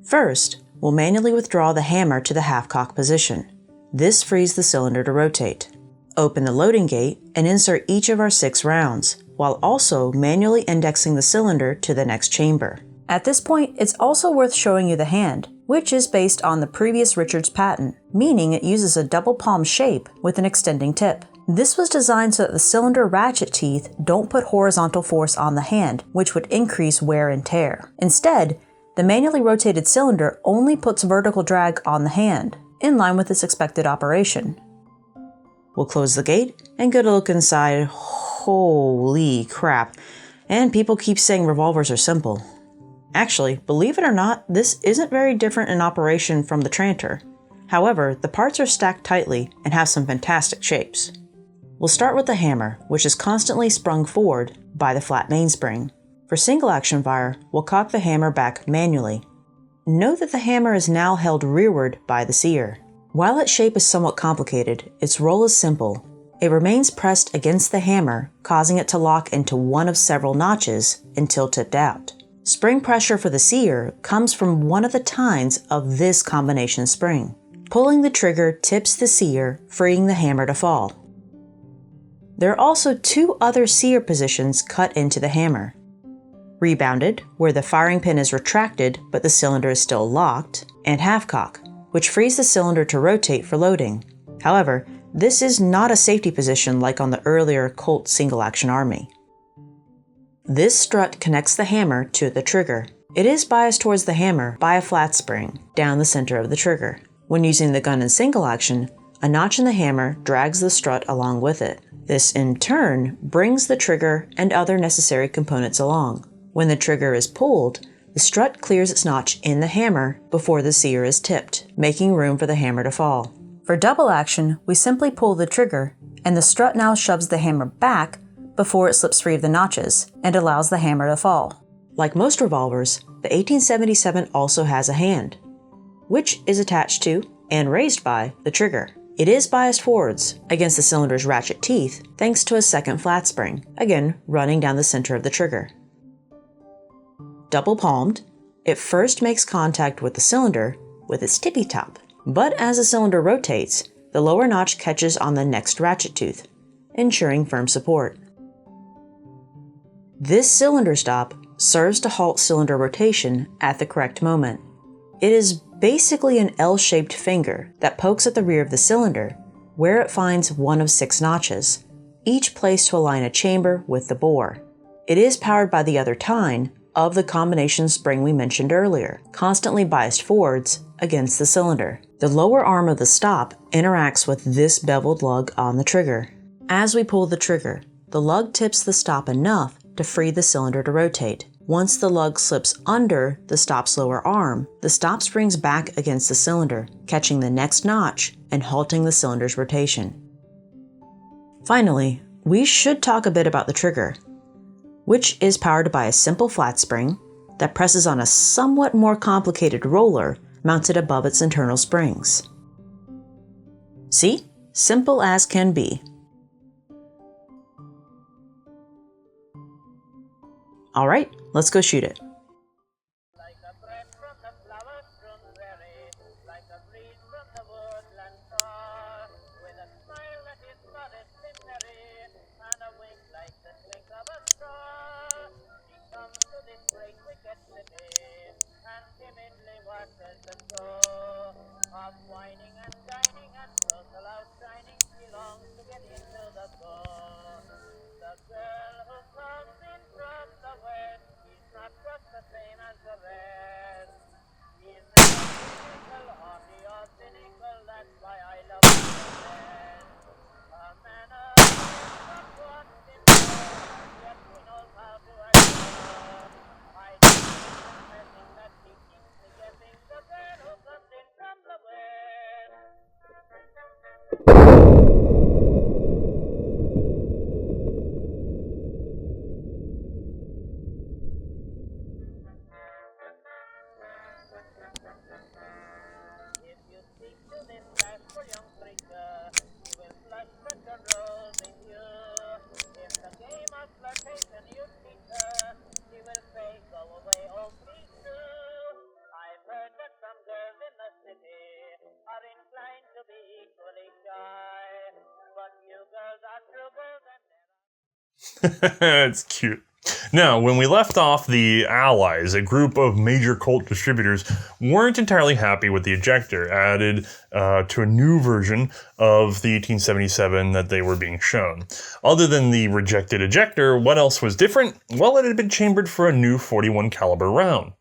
First, we'll manually withdraw the hammer to the half-cock position. This frees the cylinder to rotate. Open the loading gate and insert each of our 6 rounds, while also manually indexing the cylinder to the next chamber. At this point, it's also worth showing you the hand, which is based on the previous Richards patent, meaning it uses a double palm shape with an extending tip. This was designed so that the cylinder ratchet teeth don't put horizontal force on the hand, which would increase wear and tear. Instead, the manually rotated cylinder only puts vertical drag on the hand, in line with its expected operation. We'll close the gate and get a look inside. Holy crap. And people keep saying revolvers are simple. Actually, believe it or not, this isn't very different in operation from the Tranter. However, the parts are stacked tightly and have some fantastic shapes. We'll start with the hammer, which is constantly sprung forward by the flat mainspring. For single action fire, we'll cock the hammer back manually. Note that the hammer is now held rearward by the sear. While its shape is somewhat complicated, its role is simple. It remains pressed against the hammer, causing it to lock into one of several notches until tipped out. Spring pressure for the sear comes from one of the tines of this combination spring. Pulling the trigger tips the sear, freeing the hammer to fall. There are also 2 other sear positions cut into the hammer. Rebounded, where the firing pin is retracted but the cylinder is still locked, and half-cock, which frees the cylinder to rotate for loading. However, this is not a safety position like on the earlier Colt single-action Army. This strut connects the hammer to the trigger. It is biased towards the hammer by a flat spring down the center of the trigger. When using the gun in single action, A notch in the hammer drags the strut along with it. This, in turn, brings the trigger and other necessary components along. When the trigger is pulled, the strut clears its notch in the hammer before the sear is tipped, making room for the hammer to fall. For double action, we simply pull the trigger, and the strut now shoves the hammer back before it slips free of the notches and allows the hammer to fall. Like most revolvers, the 1877 also has a hand, which is attached to and raised by the trigger. It is biased forwards against the cylinder's ratchet teeth thanks to a second flat spring, again running down the center of the trigger. Double palmed, it first makes contact with the cylinder with its tippy top, but as the cylinder rotates, the lower notch catches on the next ratchet tooth, ensuring firm support. This cylinder stop serves to halt cylinder rotation at the correct moment. It is basically an L-shaped finger that pokes at the rear of the cylinder, where it finds one of 6 notches, each placed to align a chamber with the bore. It is powered by the other tine of the combination spring we mentioned earlier, constantly biased forwards against the cylinder. The lower arm of the stop interacts with this beveled lug on the trigger. As we pull the trigger, the lug tips the stop enough to free the cylinder to rotate. Once the lug slips under the stop's lower arm, the stop springs back against the cylinder, catching the next notch and halting the cylinder's rotation. Finally, we should talk a bit about the trigger, which is powered by a simple flat spring that presses on a somewhat more complicated roller mounted above its internal springs. See? Simple as can be. Alright, let's go shoot it. Like a breath from the flowers from berry, like a breeze from the woodland far, with a smile that is modest and merry, and a wink like the blink of a star. She comes to this great wicked city, and timidly watches the show of whining and dining and social outshining. She longs to get into the go. The girl who comes in from the west, she's not just the same as the rest. She's never cynical, haughty or cynical, that's why I love her the best. A man of not what's simple, yet he knows how to act. I don't confessing that he keeps me guessing, the girl who comes in from the west. If you speak to this bashful young preacher, he will flush but the rose in you. If the game of flirtation you teach her, she will say, go away, oh please do. I've heard that some girls in the city are inclined to be equally shy, but you girls are true girls and never. It's cute. Now, when we left off, the Allies, a group of major Colt distributors, weren't entirely happy with the Ejector added to a new version of the 1877 that they were being shown. Other than the rejected Ejector, what else was different? Well, it had been chambered for a new 41 caliber round.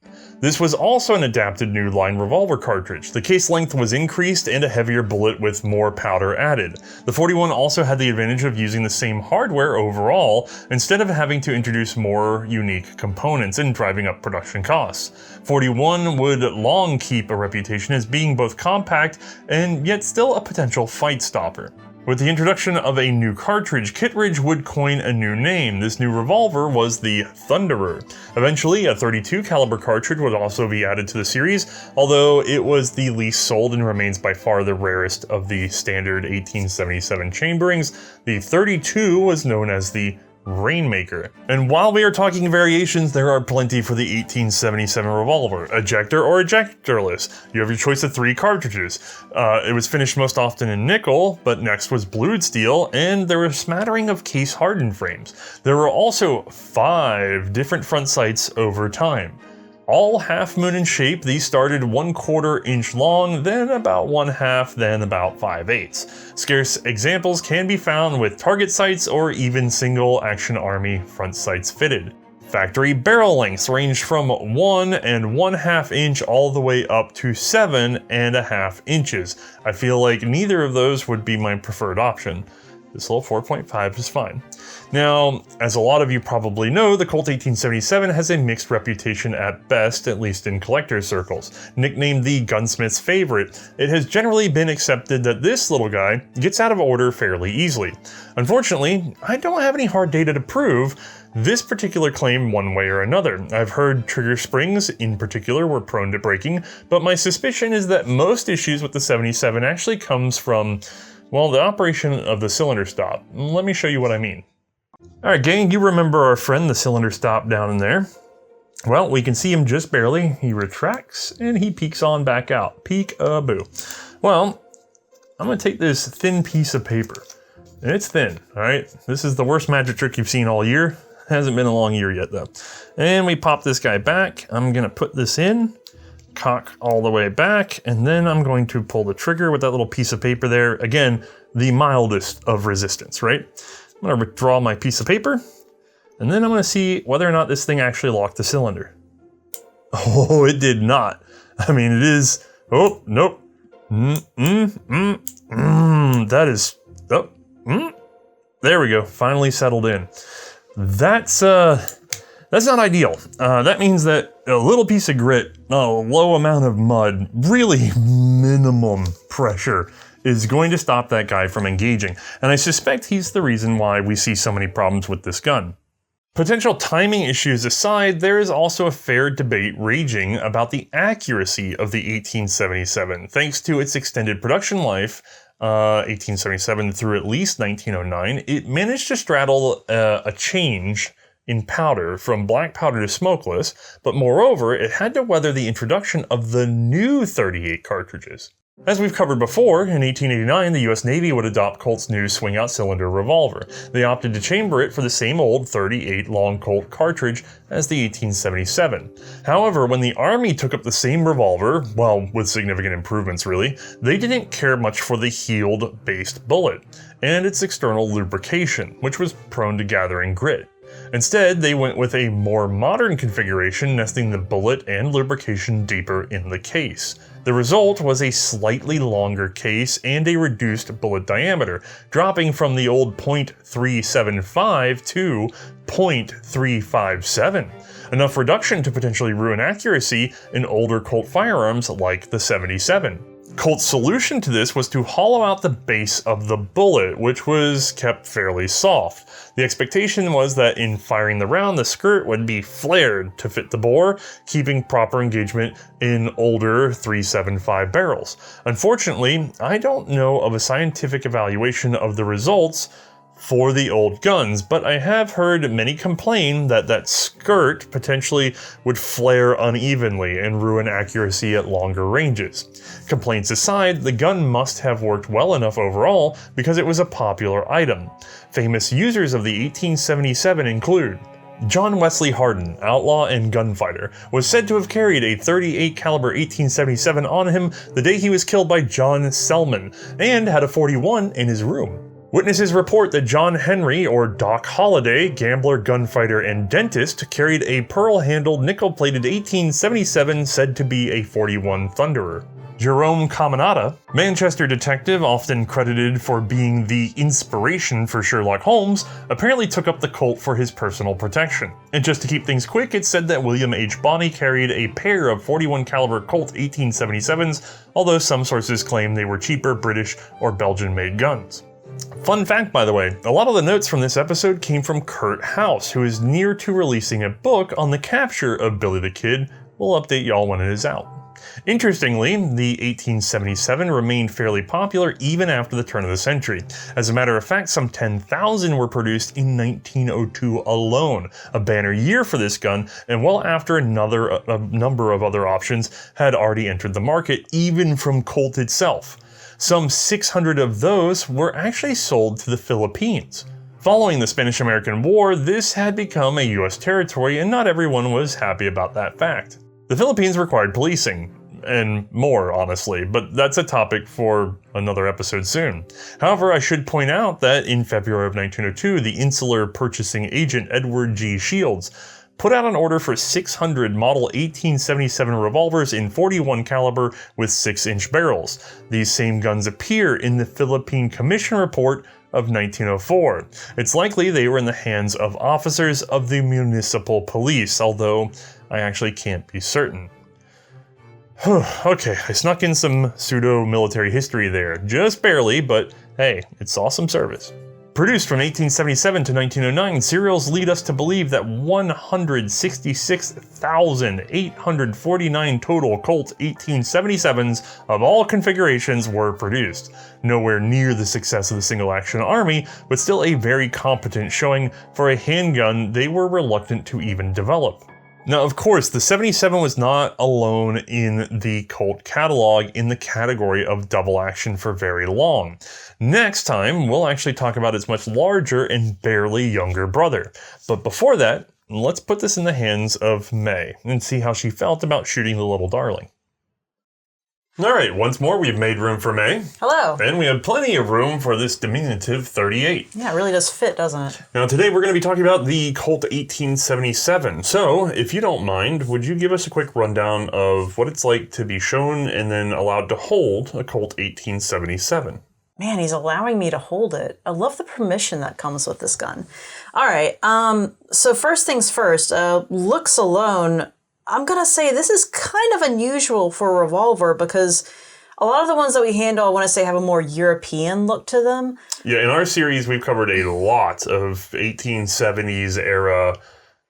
This was also an adapted new line revolver cartridge. The case length was increased and a heavier bullet with more powder added. The 41 also had the advantage of using the same hardware overall, instead of having to introduce more unique components and driving up production costs. 41 would long keep a reputation as being both compact and yet still a potential fight stopper. With the introduction of a new cartridge, Kittredge would coin a new name. This new revolver was the Thunderer. Eventually, a .32 caliber cartridge would also be added to the series, although it was the least sold and remains by far the rarest of the standard 1877 chamberings. The .32 was known as the Rainmaker. And while we are talking variations, there are plenty for the 1877 revolver, ejector or ejectorless. You have your choice of 3 cartridges. It was finished most often in nickel, but next was blued steel, and there were a smattering of case-hardened frames. There were also 5 different front sights over time. All half moon in shape, these started 1/4 inch long, then about 1/2, then about 5/8. Scarce examples can be found with target sights or even single Action Army front sights fitted. Factory barrel lengths ranged from 1 1/2 inch all the way up to 7 1/2 inches. I feel like neither of those would be my preferred option. This little 4.5 is fine. Now, as a lot of you probably know, the Colt 1877 has a mixed reputation at best, at least in collector circles. Nicknamed the gunsmith's favorite, it has generally been accepted that this little guy gets out of order fairly easily. Unfortunately, I don't have any hard data to prove this particular claim one way or another. I've heard trigger springs, in particular, were prone to breaking, but my suspicion is that most issues with the 77 actually comes from, well, the operation of the cylinder stop. Let me show you what I mean. Alright gang, you remember our friend the cylinder stop down in there? Well, we can see him just barely. He retracts and he peeks on back out. Peek-a-boo. Well, I'm going to take this thin piece of paper. And it's thin, alright? This is the worst magic trick you've seen all year. Hasn't been a long year yet though. And we pop this guy back. I'm going to put this in. Cock all the way back, and then I'm going to pull the trigger with that little piece of paper there. Again, the mildest of resistance, right? I'm going to withdraw my piece of paper, and then I'm going to see whether or not this thing actually locked the cylinder. Oh, it did not. I mean, it is, oh, nope. That is, oh, there we go, finally settled in. That's not ideal. That means that a little piece of grit, a low amount of mud, really minimum pressure is going to stop that guy from engaging. And I suspect he's the reason why we see so many problems with this gun. Potential timing issues aside, there is also a fair debate raging about the accuracy of the 1877. Thanks to its extended production life, 1877 through at least 1909, it managed to straddle a change in powder from black powder to smokeless, but moreover, it had to weather the introduction of the new 38 cartridges. As we've covered before, in 1889, the US Navy would adopt Colt's new swing-out cylinder revolver. They opted to chamber it for the same old 38 long Colt cartridge as the 1877. However, when the Army took up the same revolver, well, with significant improvements really, they didn't care much for the heeled-based bullet and its external lubrication, which was prone to gathering grit. Instead, they went with a more modern configuration, nesting the bullet and lubrication deeper in the case. The result was a slightly longer case and a reduced bullet diameter, dropping from the old .375 to .357. Enough reduction to potentially ruin accuracy in older Colt firearms like the 77. Colt's solution to this was to hollow out the base of the bullet, which was kept fairly soft. The expectation was that in firing the round, the skirt would be flared to fit the bore, keeping proper engagement in older .375 barrels. Unfortunately, I don't know of a scientific evaluation of the results for the old guns, but I have heard many complain that that skirt potentially would flare unevenly and ruin accuracy at longer ranges. Complaints aside, the gun must have worked well enough overall because it was a popular item. Famous users of the 1877 include John Wesley Hardin, outlaw and gunfighter, was said to have carried a .38 caliber 1877 on him the day he was killed by John Selman, and had a .41 in his room. Witnesses report that John Henry, or Doc Holliday, gambler, gunfighter, and dentist, carried a pearl-handled, nickel-plated 1877 said to be a .41 Thunderer. Jerome Caminada, Manchester detective often credited for being the inspiration for Sherlock Holmes, apparently took up the Colt for his personal protection. And just to keep things quick, it's said that William H. Bonney carried a pair of .41 caliber Colt 1877s, although some sources claim they were cheaper British or Belgian-made guns. Fun fact, by the way, a lot of the notes from this episode came from Kurt House, who is near to releasing a book on the capture of Billy the Kid. We'll update y'all when it is out. Interestingly, the 1877 remained fairly popular even after the turn of the century. As a matter of fact, some 10,000 were produced in 1902 alone, a banner year for this gun, and well after a number of other options had already entered the market, even from Colt itself. Some 600 of those were actually sold to the Philippines. Following the Spanish-American War, this had become a US territory, and not everyone was happy about that fact. The Philippines required policing, and more, honestly, but that's a topic for another episode soon. However, I should point out that in February of 1902, the insular purchasing agent Edward G. Shields put out an order for 600 model 1877 revolvers in .41 caliber with 6-inch barrels. These same guns appear in the Philippine Commission Report of 1904. It's likely they were in the hands of officers of the municipal police, although I actually can't be certain. Okay, I snuck in some pseudo-military history there. Just barely, but hey, it saw some service. Produced from 1877 to 1909, serials lead us to believe that 166,849 total Colt 1877s of all configurations were produced. Nowhere near the success of the single-action army, but still a very competent showing for a handgun they were reluctant to even develop. Now, of course, the 77 was not alone in the Colt catalog in the category of double action for very long. Next time, we'll actually talk about its much larger and barely younger brother. But before that, let's put this in the hands of Mae and see how she felt about shooting the little darling. All right, once more, we've made room for Mae. Hello. And we have plenty of room for this diminutive 38. Yeah, it really does fit, doesn't it? Now, today we're going to be talking about the Colt 1877. So, if you don't mind, would you give us a quick rundown of what it's like to be shown and then allowed to hold a Colt 1877? Man, he's allowing me to hold it. I love the permission that comes with this gun. All right, so first things first, looks alone, I'm going to say this is kind of unusual for a revolver because a lot of the ones that we handle, I want to say, have a more European look to them. Yeah, in our series, we've covered a lot of 1870s era,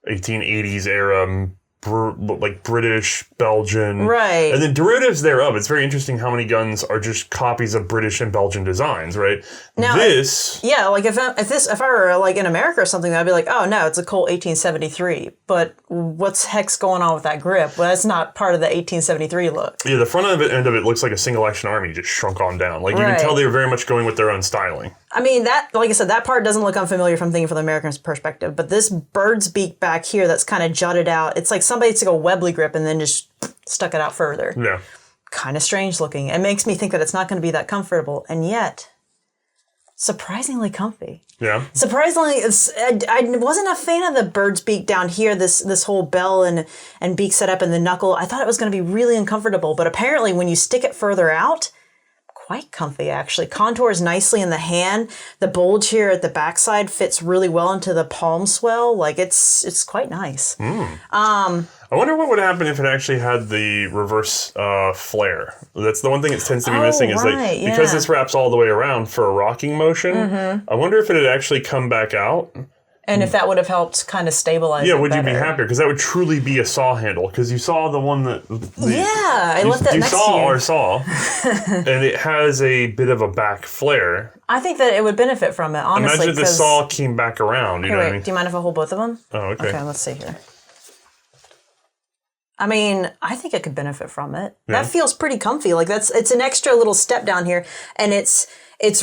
1880s era, like British, Belgian. Right. And then derivatives thereof. It's very interesting how many guns are just copies of British and Belgian designs, right? Now, yeah, like if I were like in America or something, I'd be like, oh no, it's a Colt 1873. But what's heck's going on with that grip? Well, that's not part of the 1873 look. Yeah, the front end of it looks like a single action army just shrunk on down. Like you can tell they were very much going with their own styling. I mean, that, like I said, that part doesn't look unfamiliar from thinking from the American's perspective, but this bird's beak back here that's kind of jutted out, it's like somebody took a Webley grip and then just stuck it out further. Yeah. Kind of strange looking. It makes me think that it's not going to be that comfortable, and yet, surprisingly comfy. Yeah. Surprisingly, I wasn't a fan of the bird's beak down here, this whole bell and beak setup and the knuckle. I thought it was going to be really uncomfortable, but apparently when you stick it further out, quite comfy, actually. Contours nicely in the hand. The bulge here at the backside fits really well into the palm swell. Like, it's quite nice. I wonder what would happen if it actually had the reverse flare. That's the one thing it tends to be missing is because this wraps all the way around for a rocking motion, I wonder if it had actually come back out. And if that would have helped kind of stabilize it would better. you be happier? Because that would truly be a saw handle. Because you saw the one that... I left that next to you. You saw our saw, and it has a bit of a back flare. I think that it would benefit from it, honestly. Imagine if the saw came back around, you know what I mean? Do you mind if I hold both of them? Oh, okay. Okay, let's see here. I mean, I think it could benefit from it. Yeah. That feels pretty comfy. Like it's an extra little step down here, and it's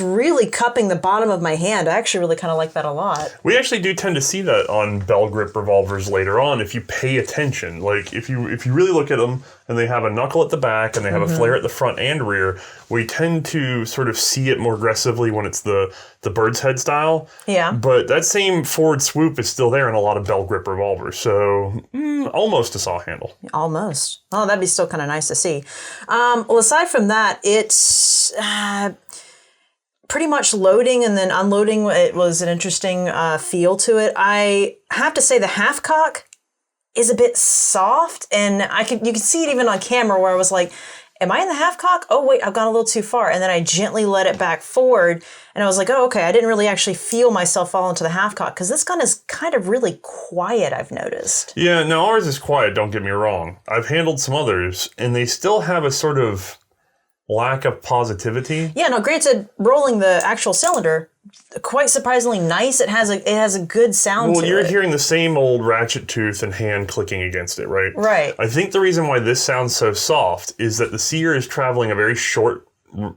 really cupping the bottom of my hand. I actually really kind of like that a lot. We actually do tend to see that on bell grip revolvers later on if you pay attention. Like if you really look at them and they have a knuckle at the back and they have a flare at the front and rear, we tend to sort of see it more aggressively when it's the bird's head style. Yeah. But that same forward swoop is still there in a lot of bell grip revolvers. So almost a saw handle. Almost. Oh, that'd be still kind of nice to see. Well, aside from that, it's... pretty much loading and then unloading, it was an interesting feel to it. I have to say the half cock is a bit soft, and you can see it even on camera where I was like, am I in the half cock? Oh wait, I've gone a little too far. And then I gently let it back forward, and I was like, oh okay, I didn't really actually feel myself fall into the half cock because this gun is kind of really quiet, I've noticed. Yeah, no, ours is quiet, don't get me wrong. I've handled some others, and they still have a sort of lack of positivity. Yeah, no, granted, rolling the actual cylinder, quite surprisingly nice. It has a good sound to it. Well, you're hearing the same old ratchet tooth and hand clicking against it, right? Right. I think the reason why this sounds so soft is that the sear is traveling a very short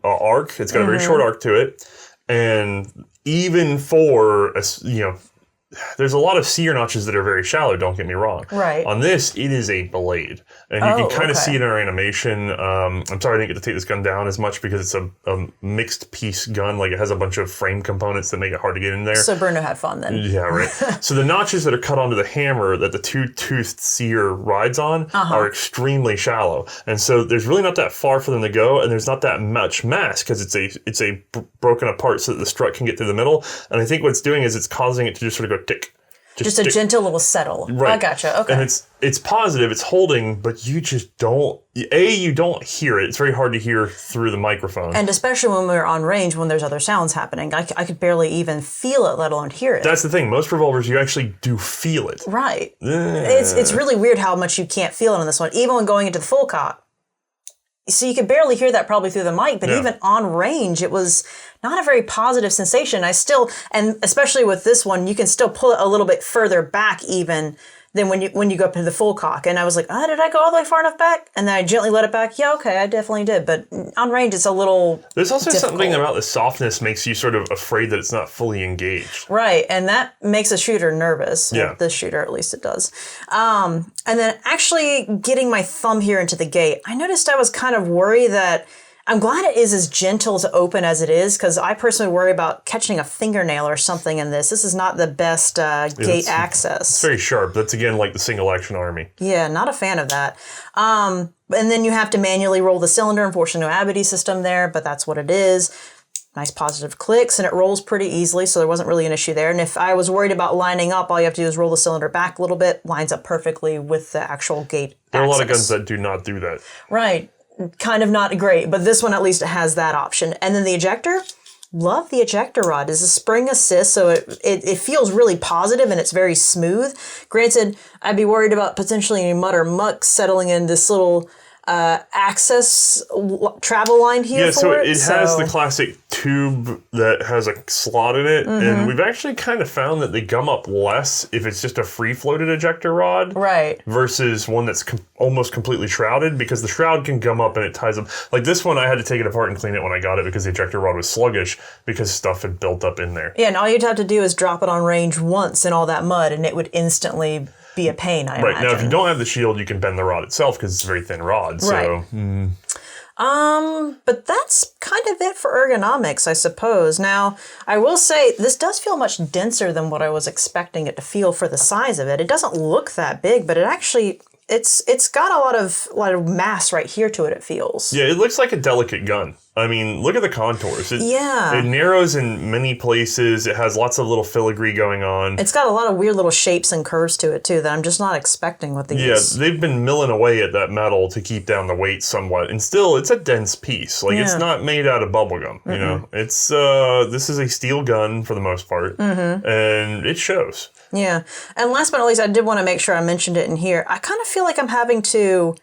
arc. It's got a very short arc to it. And even for, there's a lot of sear notches that are very shallow, don't get me wrong. Right. On this, it is a blade. And you can kind of see it in our animation. I'm sorry I didn't get to take this gun down as much because it's a mixed piece gun. Like, it has a bunch of frame components that make it hard to get in there. So Bruno had fun then. Yeah, right. So the notches that are cut onto the hammer that the two-toothed sear rides on are extremely shallow. And so there's really not that far for them to go, and there's not that much mass because it's a broken apart so that the strut can get through the middle. And I think what it's doing is it's causing it to just sort of go tick. Just a gentle little settle. Right. I gotcha. Okay. And it's positive, it's holding, but you just don't, you don't hear it. It's very hard to hear through the microphone. And especially when we're on range, when there's other sounds happening, I could barely even feel it, let alone hear it. That's the thing. Most revolvers, you actually do feel it. Right. It's really weird how much you can't feel it on this one, even when going into the full cock. So you could barely hear that probably through the mic, but even on range, it was not a very positive sensation. And especially with this one, you can still pull it a little bit further back even than when you go up to the full cock. And I was like, did I go all the way far enough back? And then I gently let it back. Yeah, okay, I definitely did. But on range, it's a little There's also difficult. something about the softness makes you sort of afraid that it's not fully engaged. Right, and that makes a shooter nervous. Yeah. Well, this shooter, at least it does. And then actually getting my thumb here into the gate, I noticed I was kind of worried that I'm glad it is as gentle to open as it is, because I personally worry about catching a fingernail or something in this. This is not the best gate access. It's very sharp. That's, again, like the single-action army. Yeah, not a fan of that. And then you have to manually roll the cylinder. Unfortunately, no ABID system there, but that's what it is. Nice positive clicks, and it rolls pretty easily, so there wasn't really an issue there. And if I was worried about lining up, all you have to do is roll the cylinder back a little bit, lines up perfectly with the actual gate There are a lot of access. guns that do not do that. Right. Kind of not great, but this one at least has that option. And then the ejector, love the ejector rod. It's a spring assist, so it feels really positive and it's very smooth. Granted, I'd be worried about potentially any mud or muck settling in this little access travel line here Yeah, for so it. it has the classic tube that has a slot in it, Mm-hmm. and we've actually kind of found that they gum up less if it's just a free-floated ejector rod. Right. Versus one that's almost completely shrouded, because the shroud can gum up and it ties up. Like this one, I had to take it apart and clean it when I got it because the ejector rod was sluggish because stuff had built up in there. Yeah, and all you'd have to do is drop it on range once in all that mud, and it would instantly be a pain, I Right, imagine. now if you don't have the shield, you can bend the rod itself because it's a very thin rod. So, Right. But that's kind of it for ergonomics, I suppose. Now, I will say this does feel much denser than what I was expecting it to feel for the size of it. It doesn't look that big, but it actually it's got a lot of mass right here to it, it feels. yeah, it looks like a delicate gun. I mean, look at the contours. It narrows in many places. It has lots of little filigree going on. It's got a lot of weird little shapes and curves to it, too, that I'm just not expecting with these. Yeah, they've been milling away at that metal to keep down the weight somewhat. And still, it's a dense piece. Like, it's not made out of bubblegum, you know? It's, this is a steel gun for the most part. And it shows. Yeah. And last but not least, I did want to make sure I mentioned it in here. I kind of feel like I'm having to...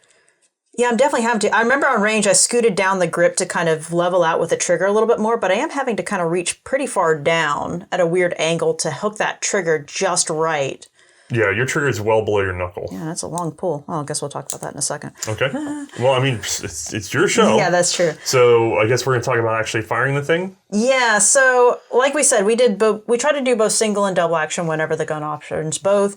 Yeah, I'm definitely having to. I remember on range, I scooted down the grip to kind of level out with the trigger a little bit more, but I am having to kind of reach pretty far down at a weird angle to hook that trigger just right. Yeah, your trigger is well below your knuckle. Yeah, that's a long pull. Oh, I guess we'll talk about that in a second. Okay. Well, I mean, it's your show. Yeah, that's true. So I guess we're going to talk about actually firing the thing. Yeah, so like we said, we tried to do both single and double action whenever the gun options both.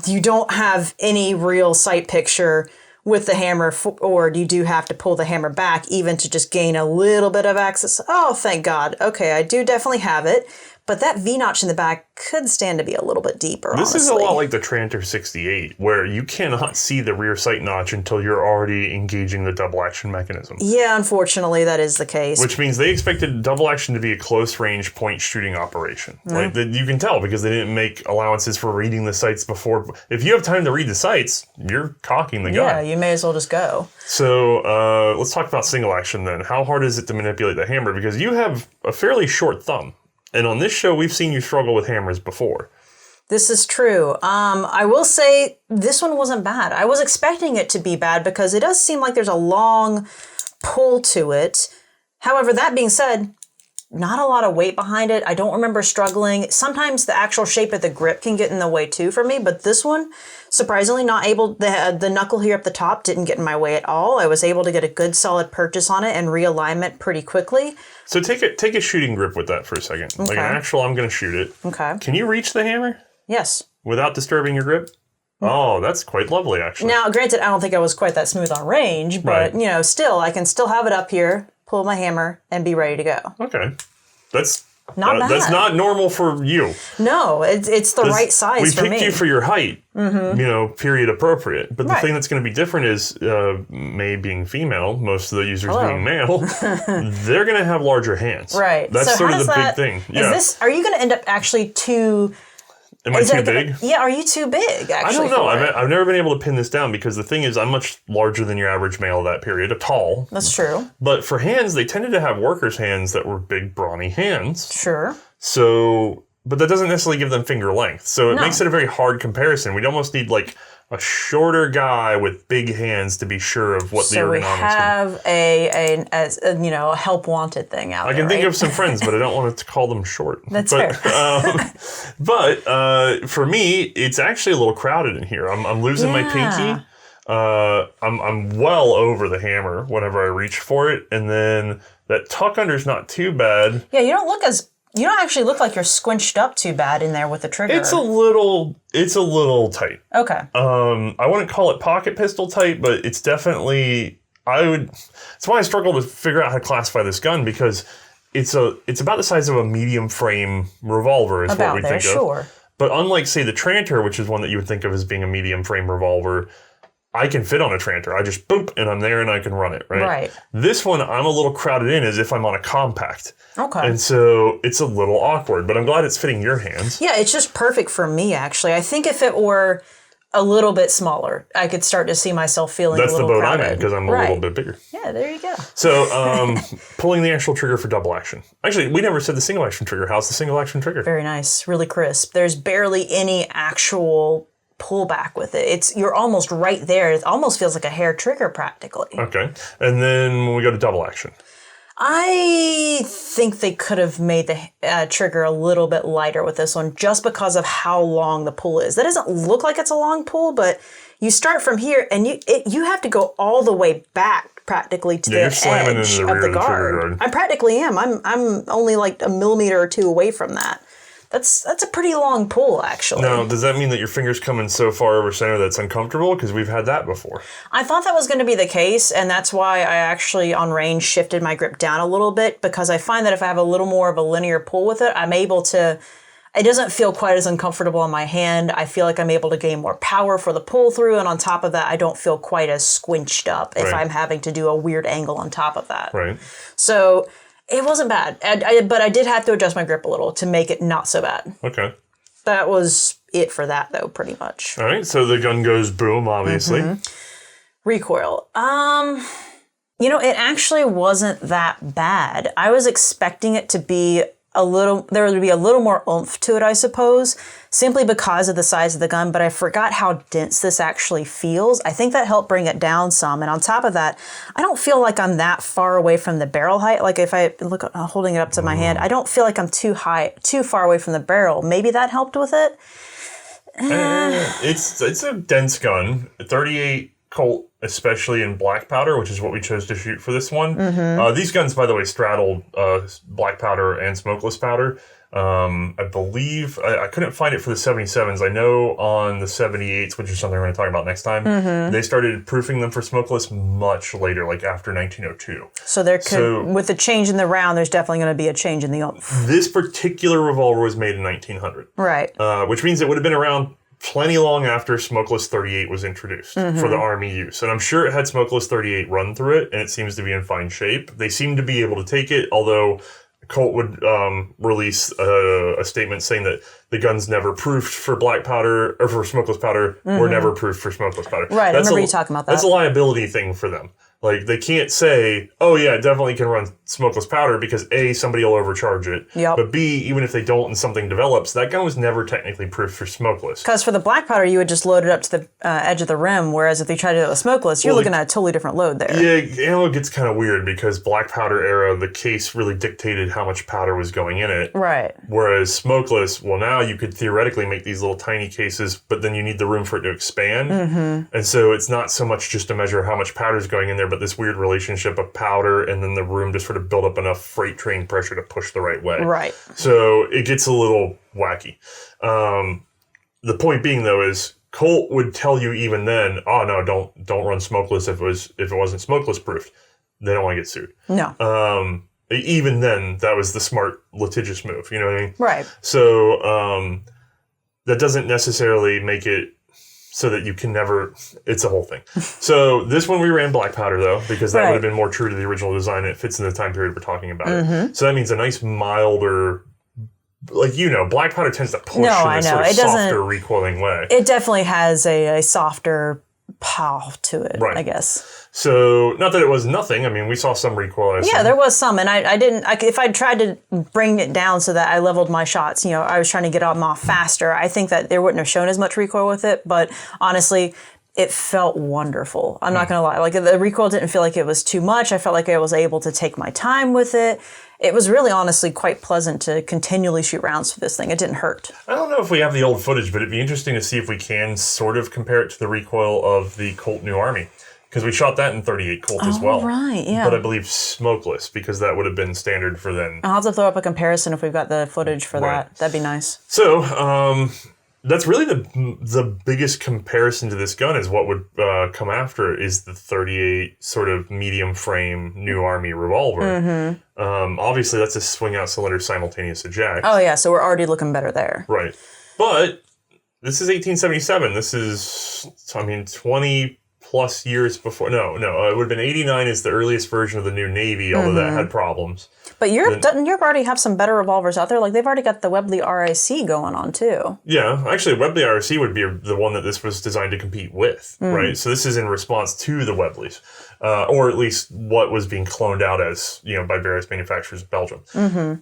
You don't have any real sight picture with the hammer, or you do have to pull the hammer back even to just gain a little bit of access. Oh, thank God. Okay, I do definitely have it. But that V-notch in the back could stand to be a little bit deeper, This honestly. is a lot like the Tranter 68, where you cannot see the rear sight notch until you're already engaging the double action mechanism. Yeah, unfortunately, that is the case. Which means they expected double action to be a close range point shooting operation. Like you can tell because they didn't make allowances for reading the sights before. If you have time to read the sights, you're cocking the gun. Yeah, you may as well just go. So let's talk about single action then. How hard is it to manipulate the hammer? Because you have a fairly short thumb. And on this show, we've seen you struggle with hammers before. This is true. I will say this one wasn't bad. I was expecting it to be bad because it does seem like there's a long pull to it. However, that being said, not a lot of weight behind it. I don't remember struggling. Sometimes the actual shape of the grip can get in the way too for me, but this one, surprisingly not able, the knuckle here up the top didn't get in my way at all. I was able to get a good solid purchase on it and realignment pretty quickly. So take a shooting grip with that for a second. Like an actual, I'm going to shoot it. Okay. Can you reach the hammer? Yes. Without disturbing your grip? Oh, that's quite lovely, actually. Now, granted, I don't think I was quite that smooth on range, but, still, I can still have it up here, pull my hammer, and be ready to go. Okay. That's not bad. That's not normal for you. No, it's the right size for me. We picked you for your height, period appropriate. But the thing that's going to be different is, Mae being female, most of the users being male, they're going to have larger hands. Right. That's sort of the big thing. Yeah. Are you going to end up actually too... Am I too big? Yeah, are you too big, actually? I don't know. I've never been able to pin this down because the thing is I'm much larger than your average male of that period, tall. That's true. But for hands, they tended to have workers' hands that were big, brawny hands. Sure. So, but that doesn't necessarily give them finger length. So it makes it a very hard comparison. We'd almost need like a shorter guy with big hands to be sure of what the ergonomics are. So we have a help wanted thing out there, I can think of some friends, but I don't want to call them short. That's fair. But for me, it's actually a little crowded in here. I'm losing my pinky. I'm well over the hammer whenever I reach for it, and then that tuck under's not too bad. Yeah, you don't actually look like you're squinched up too bad in there with the trigger. It's a little tight. Okay. I wouldn't call it pocket pistol tight, but it's definitely, that's why I struggle to figure out how to classify this gun, because it's about the size of a medium frame revolver is what we think of. Sure. But unlike, say, the Tranter, which is one that you would think of as being a medium frame revolver, I can fit on a Tranter. I just boop, and I'm there, and I can run it, right? Right. This one, I'm a little crowded in as if I'm on a compact. Okay. And so it's a little awkward, but I'm glad it's fitting your hands. Yeah, it's just perfect for me, actually. I think if it were a little bit smaller, I could start to see myself feeling a little crowded. That's the boat I'm in, because I'm a little bit bigger. Yeah, there you go. So pulling the actual trigger for double action. Actually, we never said the single action trigger. How's the single action trigger? Very nice. Really crisp. There's barely any actual pullback with it. You're almost right there. It almost feels like a hair trigger practically. Okay. And then when we go to double action. I think they could have made the trigger a little bit lighter with this one just because of how long the pull is. That doesn't look like it's a long pull, but you start from here and you have to go all the way back practically to the edge of the guard. I practically am. I'm only like a millimeter or two away from that. That's a pretty long pull, actually. Now, does that mean that your finger's coming so far over center that's uncomfortable? Because we've had that before. I thought that was going to be the case, and that's why I actually, on range, shifted my grip down a little bit, because I find that if I have a little more of a linear pull with it, I'm able to... It doesn't feel quite as uncomfortable on my hand. I feel like I'm able to gain more power for the pull through, and on top of that, I don't feel quite as squinched up if I'm having to do a weird angle on top of that. Right. So... It wasn't bad, but I did have to adjust my grip a little to make it not so bad. Okay. That was it for that, though, pretty much. All right, so the gun goes boom, obviously. Recoil. It actually wasn't that bad. I was expecting it to be there would be a little more oomph to it, I suppose, simply because of the size of the gun, but I forgot how dense this actually feels. I think that helped bring it down some, and on top of that, I don't feel like I'm that far away from the barrel height. Like if I look holding it up to my hand, I don't feel like I'm too far away from the barrel. Maybe that helped with it. It's a dense gun. 38 Colt, especially in black powder, which is what we chose to shoot for this one. These guns, by the way, straddled black powder and smokeless powder. I believe, I couldn't find it for the 77s. I know on the 78s, which is something we're going to talk about next time, they started proofing them for smokeless much later, like after 1902. So with the change in the round, there's definitely going to be a change in the oomph. This particular revolver was made in 1900. Right. Which means it would have been around plenty long after smokeless 38 was introduced for the Army use. And I'm sure it had smokeless 38 run through it, and it seems to be in fine shape. They seem to be able to take it, although Colt would release a statement saying that the guns never proofed for black powder, or for smokeless powder, were never proofed for smokeless powder. Right, I remember you talking about that. That's a liability thing for them. Like, they can't say, oh, yeah, it definitely can run smokeless powder because A, somebody will overcharge it. Yep. But B, even if they don't and something develops, that gun was never technically proof for smokeless. Because for the black powder, you would just load it up to the edge of the rim, whereas if you try to do it with smokeless, you're looking at a totally different load there. Yeah, ammo gets kind of weird because black powder era, the case really dictated how much powder was going in it. Right. Whereas smokeless, well, now you could theoretically make these little tiny cases, but then you need the room for it to expand. Mm-hmm. And so it's not so much just to measure how much powder is going in there, but this weird relationship of powder and then the room to sort of build up enough freight train pressure to push the right way. Right. So it gets a little wacky. The point being, though, is Colt would tell you even then, oh no, don't run smokeless if it wasn't smokeless proofed. They don't want to get sued. No. Even then, that was the smart, litigious move. You know what I mean? Right. So that doesn't necessarily make it so that you can never, it's a whole thing. So this one we ran black powder though, because that would have been more true to the original design and it fits in the time period we're talking about it. So that means a nice milder, like, black powder tends to push in a sort of softer recoiling way. It definitely has a softer pow to it, I guess. So, not that it was nothing. I mean, we saw some recoil. Yeah, there was some, and I didn't. If I tried to bring it down so that I leveled my shots, I was trying to get them off faster. I think that they wouldn't have shown as much recoil with it, but honestly, it felt wonderful. I'm not gonna lie. Like, the recoil didn't feel like it was too much. I felt like I was able to take my time with it. It was really, honestly, quite pleasant to continually shoot rounds for this thing. It didn't hurt. I don't know if we have the old footage, but it'd be interesting to see if we can sort of compare it to the recoil of the Colt New Army. Because we shot that in .38 Colt as well. Right, yeah. But I believe smokeless, because that would have been standard for then. I'll have to throw up a comparison if we've got the footage for that. That'd be nice. So, that's really the biggest comparison to this gun is what would come after it is the .38 sort of medium frame New Army revolver. Mm-hmm. Obviously, that's a swing out cylinder simultaneous eject. Oh, yeah, so we're already looking better there. Right. But this is 1877. This is, 20 plus years before. No, it would have been 89 is the earliest version of the new Navy, although that had problems. But doesn't Europe already have some better revolvers out there? Like, they've already got the Webley RIC going on, too. Yeah, actually, Webley RIC would be the one that this was designed to compete with, right? So this is in response to the Webleys, or at least what was being cloned out as, by various manufacturers in Belgium. Mm-hmm.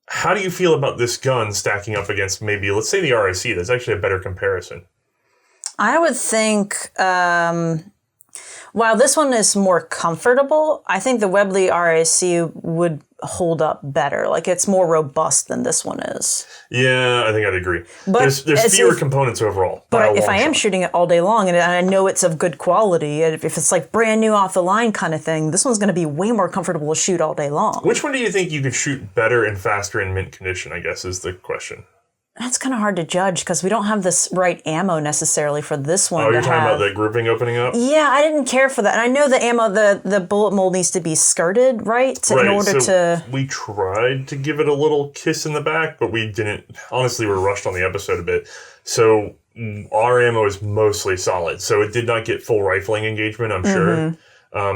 How do you feel about this gun stacking up against maybe, let's say the RIC? That's actually a better comparison. I would think, while this one is more comfortable, I think the Webley RIC would hold up better. Like, it's more robust than this one is. Yeah, I think I'd agree. But there's fewer components overall. But if I am shooting it all day long and I know it's of good quality, and if it's like brand new off the line kind of thing, this one's going to be way more comfortable to shoot all day long. Which one do you think you could shoot better and faster in mint condition, I guess, is the question. That's kind of hard to judge because we don't have this right ammo necessarily for this one. Oh, you're talking about the grouping opening up? Yeah, I didn't care for that. And I know the ammo, the bullet mold needs to be skirted, right? We tried to give it a little kiss in the back, but we didn't. Honestly, we were rushed on the episode a bit. So our ammo is mostly solid. So it did not get full rifling engagement, I'm sure.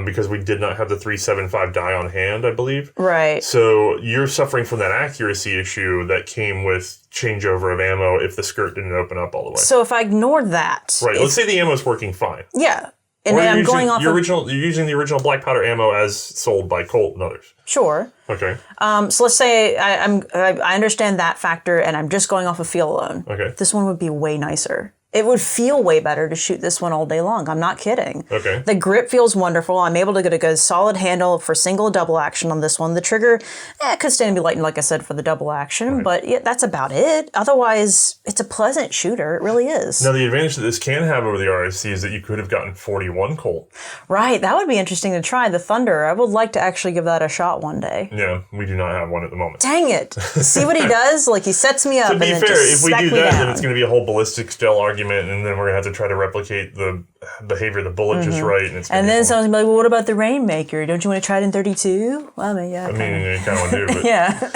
Because we did not have the 375 die on hand, I believe. Right. So you're suffering from that accuracy issue that came with changeover of ammo if the skirt didn't open up all the way. So if I ignored that... Right, let's say the ammo's working fine. Yeah. And then I'm going off you're using the original black powder ammo as sold by Colt and others. Sure. Okay. So let's say I understand that factor and I'm just going off of feel alone. Okay. This one would be way nicer. It would feel way better to shoot this one all day long. I'm not kidding. Okay. The grip feels wonderful. I'm able to get a good solid handle for single double action on this one. The trigger, it could stand to be lightened, like I said, for the double action, but yeah, that's about it. Otherwise, it's a pleasant shooter. It really is. Now, the advantage that this can have over the RIC is that you could have gotten 41 Colt. Right. That would be interesting to try. The Thunder. I would like to actually give that a shot one day. Yeah, we do not have one at the moment. Dang it. See what he does? Like, he sets me up to be and fair, then just if we do that, down. then it's going to be a whole ballistics gel argument, and then we're going to have to try to replicate the behavior of the bullet just right. And then someone's going to be like, well, what about the Rainmaker? Don't you want to try it in .32? Well, I mean, yeah. I mean, you kind of want to do, but yeah.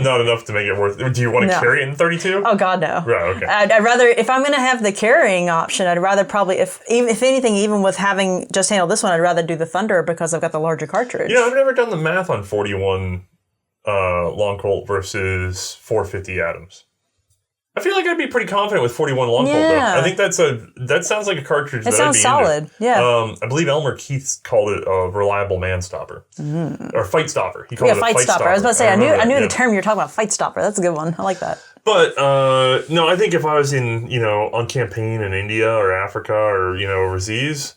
not enough to make it worth it. Do you want to carry it in .32? Oh, God, no. Right, okay. I'd rather, if I'm going to have the carrying option, I'd rather probably, if anything, even with having just handled this one, I'd rather do the Thunder because I've got the larger cartridge. Yeah, I've never done the math on 41 long Colt versus 450 Adams. I feel like I'd be pretty confident with 41 long Colt, though. I think that sounds like a cartridge that I'd be sounds solid, into. yeah. I believe Elmer Keith called it a reliable man stopper. Or fight stopper. He called it a fight stopper. I was about to say, I knew the term you were talking about, fight stopper. That's a good one. I like that. But, no, I think if I was in, on campaign in India or Africa or, overseas,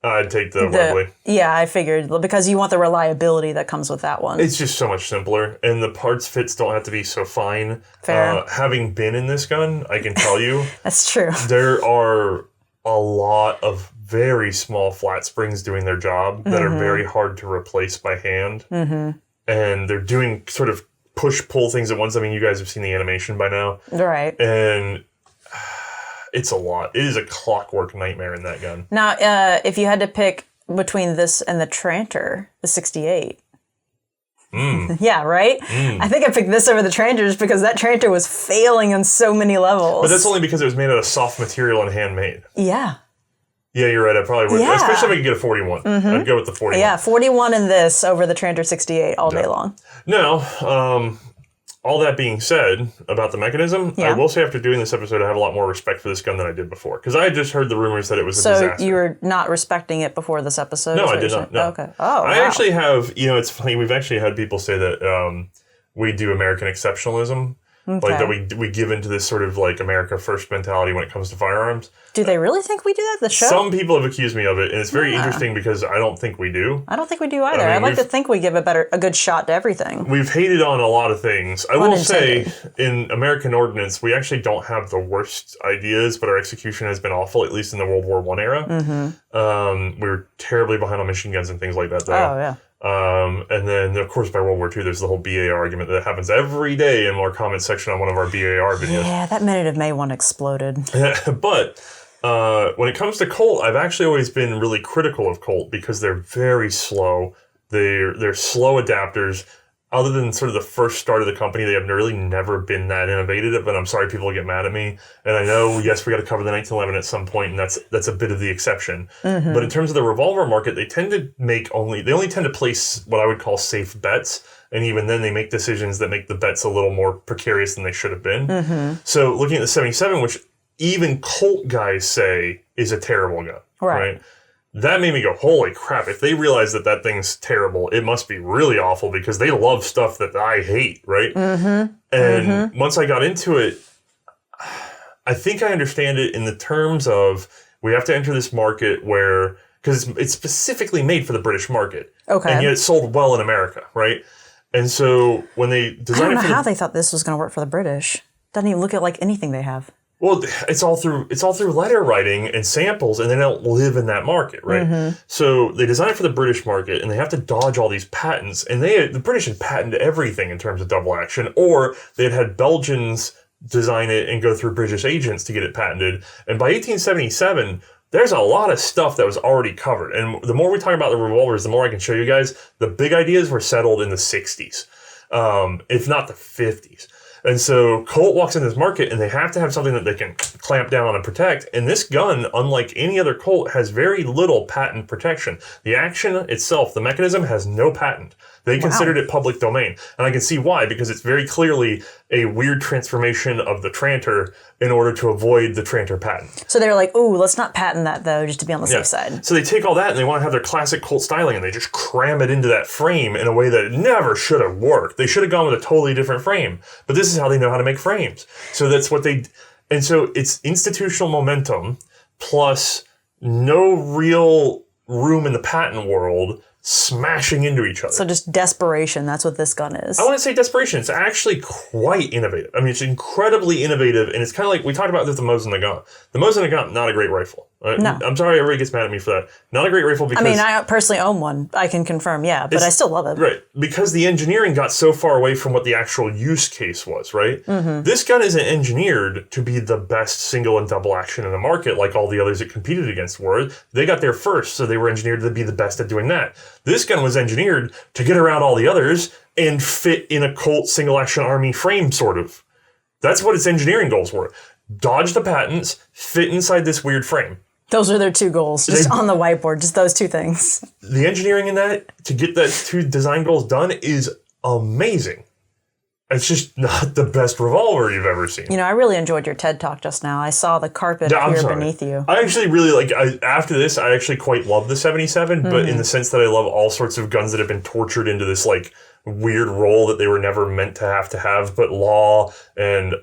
I'd take the Webley. Yeah, I figured, because you want the reliability that comes with that one. It's just so much simpler, and the parts fits don't have to be so fine. Fair. Having been in this gun, I can tell you. That's true. There are a lot of very small flat springs doing their job that are very hard to replace by hand. Mm-hmm. And they're doing sort of push-pull things at once. I mean, you guys have seen the animation by now. Right. And it's a lot. It is a clockwork nightmare in that gun. Now, if you had to pick between this and the Tranter, the 68. Yeah, right? I think I picked this over the Tranter just because that Tranter was failing on so many levels. But that's only because it was made out of soft material and handmade. Yeah. Yeah, you're right. I probably would. Yeah. Especially if I could get a 41. I'd go with the 41. Yeah, 41 in this over the Tranter 68 all day long. Now, all that being said about the mechanism, I will say after doing this episode, I have a lot more respect for this gun than I did before. Because I had just heard the rumors that it was a disaster. So you were not respecting it before this episode? No, I did not. No. Okay. Oh, I actually have, it's funny, we've actually had people say that we do American exceptionalism. Okay. Like that we give into this sort of like America first mentality when it comes to firearms. Do they really think we do that at the show? Some people have accused me of it, and it's very interesting because I don't think we do. I don't think we do either. I'd like to think we give a good shot to everything. We've hated on a lot of things. I will say, in American Ordnance, we actually don't have the worst ideas, but our execution has been awful, at least in the World War I era. Mm-hmm. We were terribly behind on machine guns and things like that, though. Oh, yeah. And then, of course, by World War II, there's the whole BAR argument that happens every day in our comment section on one of our BAR videos. Yeah, that Minute of May one exploded. But when it comes to Colt, I've actually always been really critical of Colt because they're very slow. They're slow adapters. Other than sort of the first start of the company, they have really never been that innovative, but I'm sorry people get mad at me. And I know, yes, we got to cover the 1911 at some point, and that's a bit of the exception. Mm-hmm. But in terms of the revolver market, they only tend to place what I would call safe bets, and even then they make decisions that make the bets a little more precarious than they should have been. Mm-hmm. So looking at the 77, which even Colt guys say is a terrible gun, right? That made me go, holy crap, if they realize that thing's terrible, it must be really awful because they love stuff that I hate, right? Mm-hmm. And once I got into it, I think I understand it in the terms of we have to enter this market where, because it's specifically made for the British market. Okay. And yet it's sold well in America, right? And so when they designed it I don't know how they thought this was going to work for the British. Doesn't even look at like anything they have. Well, it's all through letter writing and samples, and they don't live in that market, right? Mm-hmm. So they design it for the British market, and they have to dodge all these patents. And the British had patented everything in terms of double action, or they had Belgians design it and go through British agents to get it patented. And by 1877, there's a lot of stuff that was already covered. And the more we talk about the revolvers, the more I can show you guys. The big ideas were settled in the 60s, if not the 50s. And so Colt walks into this market and they have to have something that they can clamp down on and protect. And this gun, unlike any other Colt, has very little patent protection. The action itself, the mechanism, has no patent. They considered it public domain. And I can see why, because it's very clearly a weird transformation of the Tranter in order to avoid the Tranter patent. So they were like, ooh, let's not patent that, though, just to be on the safe side. So they take all that and they want to have their classic Colt styling, and they just cram it into that frame in a way that it never should have worked. They should have gone with a totally different frame. But this is how they know how to make frames. So that's what they... And so it's institutional momentum plus no real room in the patent world smashing into each other. So just desperation, that's what this gun is. I wouldn't say desperation. It's actually quite innovative. I mean, it's incredibly innovative, and it's kind of like, we talked about the Mosin Nagant. The Mosin Nagant, not a great rifle. No. I'm sorry everybody gets mad at me for that. Not a great rifle because... I mean, I personally own one. I can confirm, yeah, but I still love it. Right, because the engineering got so far away from what the actual use case was, right? Mm-hmm. This gun isn't engineered to be the best single and double action in the market like all the others it competed against were. They got there first, so they were engineered to be the best at doing that. This gun was engineered to get around all the others and fit in a Colt single action army frame, sort of. That's what its engineering goals were. Dodge the patents, fit inside this weird frame. Those are their two goals, just on the whiteboard, just those two things. The engineering in that, to get those two design goals done, is amazing. it's just not the best revolver you've ever seen. You know, I really enjoyed your TED Talk just now. I saw the carpet here beneath you. I actually really after this, I actually quite love the 77, but in the sense that I love all sorts of guns that have been tortured into this like weird role that they were never meant to have, but law and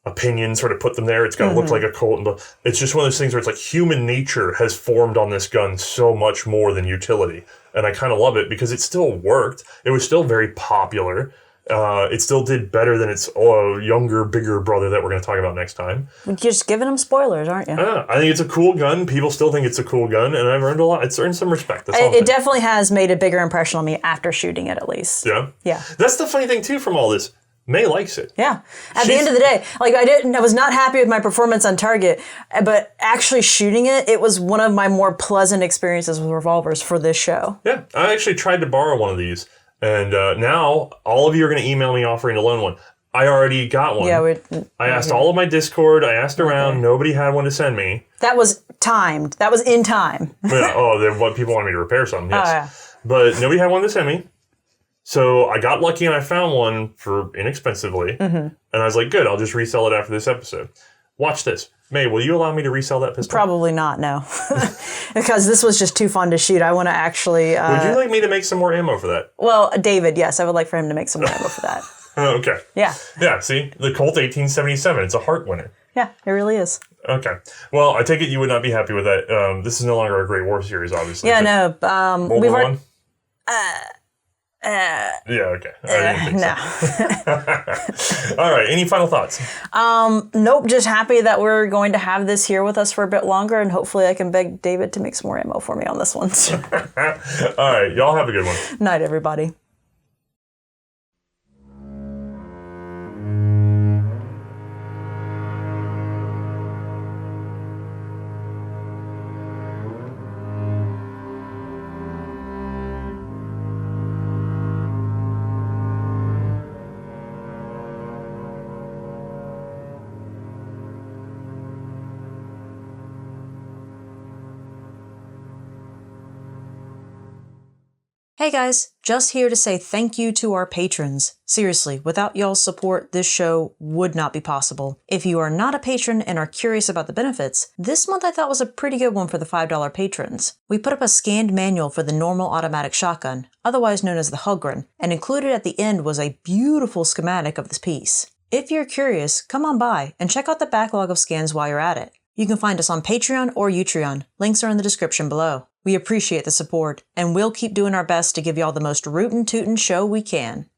opinion sort of put them there. It's got to look like a Colt. But it's just one of those things where it's like human nature has formed on this gun so much more than utility. And I kind of love it because it still worked. It was still very popular. It still did better than its younger, bigger brother that we're going to talk about next time. You're just giving them spoilers, aren't you? I think it's a cool gun. People still think it's a cool gun, and I've earned a lot. It's earned some respect. That's all it definitely has made a bigger impression on me after shooting it, at least. Yeah? Yeah. That's the funny thing, too, from all this. Mae likes it. Yeah. At the end of the day, like I was not happy with my performance on target, but actually shooting it was one of my more pleasant experiences with revolvers for this show. Yeah. I actually tried to borrow one of these. And now all of you are going to email me offering to loan one. I already got one. Yeah, I asked all of my Discord. I asked around. Nobody had one to send me. That was timed. That was in time. Yeah, they people wanted me to repair something. Yes. Oh, yeah. But nobody had one to send me. So I got lucky and I found one for inexpensively. And I was like, good, I'll just resell it after this episode. Watch this. Mae, will you allow me to resell that pistol? Probably not, no. Because this was just too fun to shoot. I want to actually... would you like me to make some more ammo for that? Well, David, yes, I would like for him to make some more ammo for that. Okay. Yeah. Yeah, see? The Colt 1877. It's a heart winner. Yeah, it really is. Okay. Well, I take it you would not be happy with that. This is no longer a Great War series, obviously. Yeah, no. World We've War already... Yeah, okay. I didn't think no. so. All right. Any final thoughts? Nope. Just happy that we're going to have this here with us for a bit longer, and hopefully I can beg David to make some more ammo for me on this one. All right. Y'all have a good one. Night, everybody. Hey guys, just here to say thank you to our patrons. Seriously, without y'all's support, this show would not be possible. If you are not a patron and are curious about the benefits, this month I thought was a pretty good one for the $5 patrons. We put up a scanned manual for the normal automatic shotgun, otherwise known as the Hugren, and included at the end was a beautiful schematic of this piece. If you're curious, come on by and check out the backlog of scans while you're at it. You can find us on Patreon or Utreon. Links are in the description below. We appreciate the support, and we'll keep doing our best to give y'all the most rootin' tootin' show we can.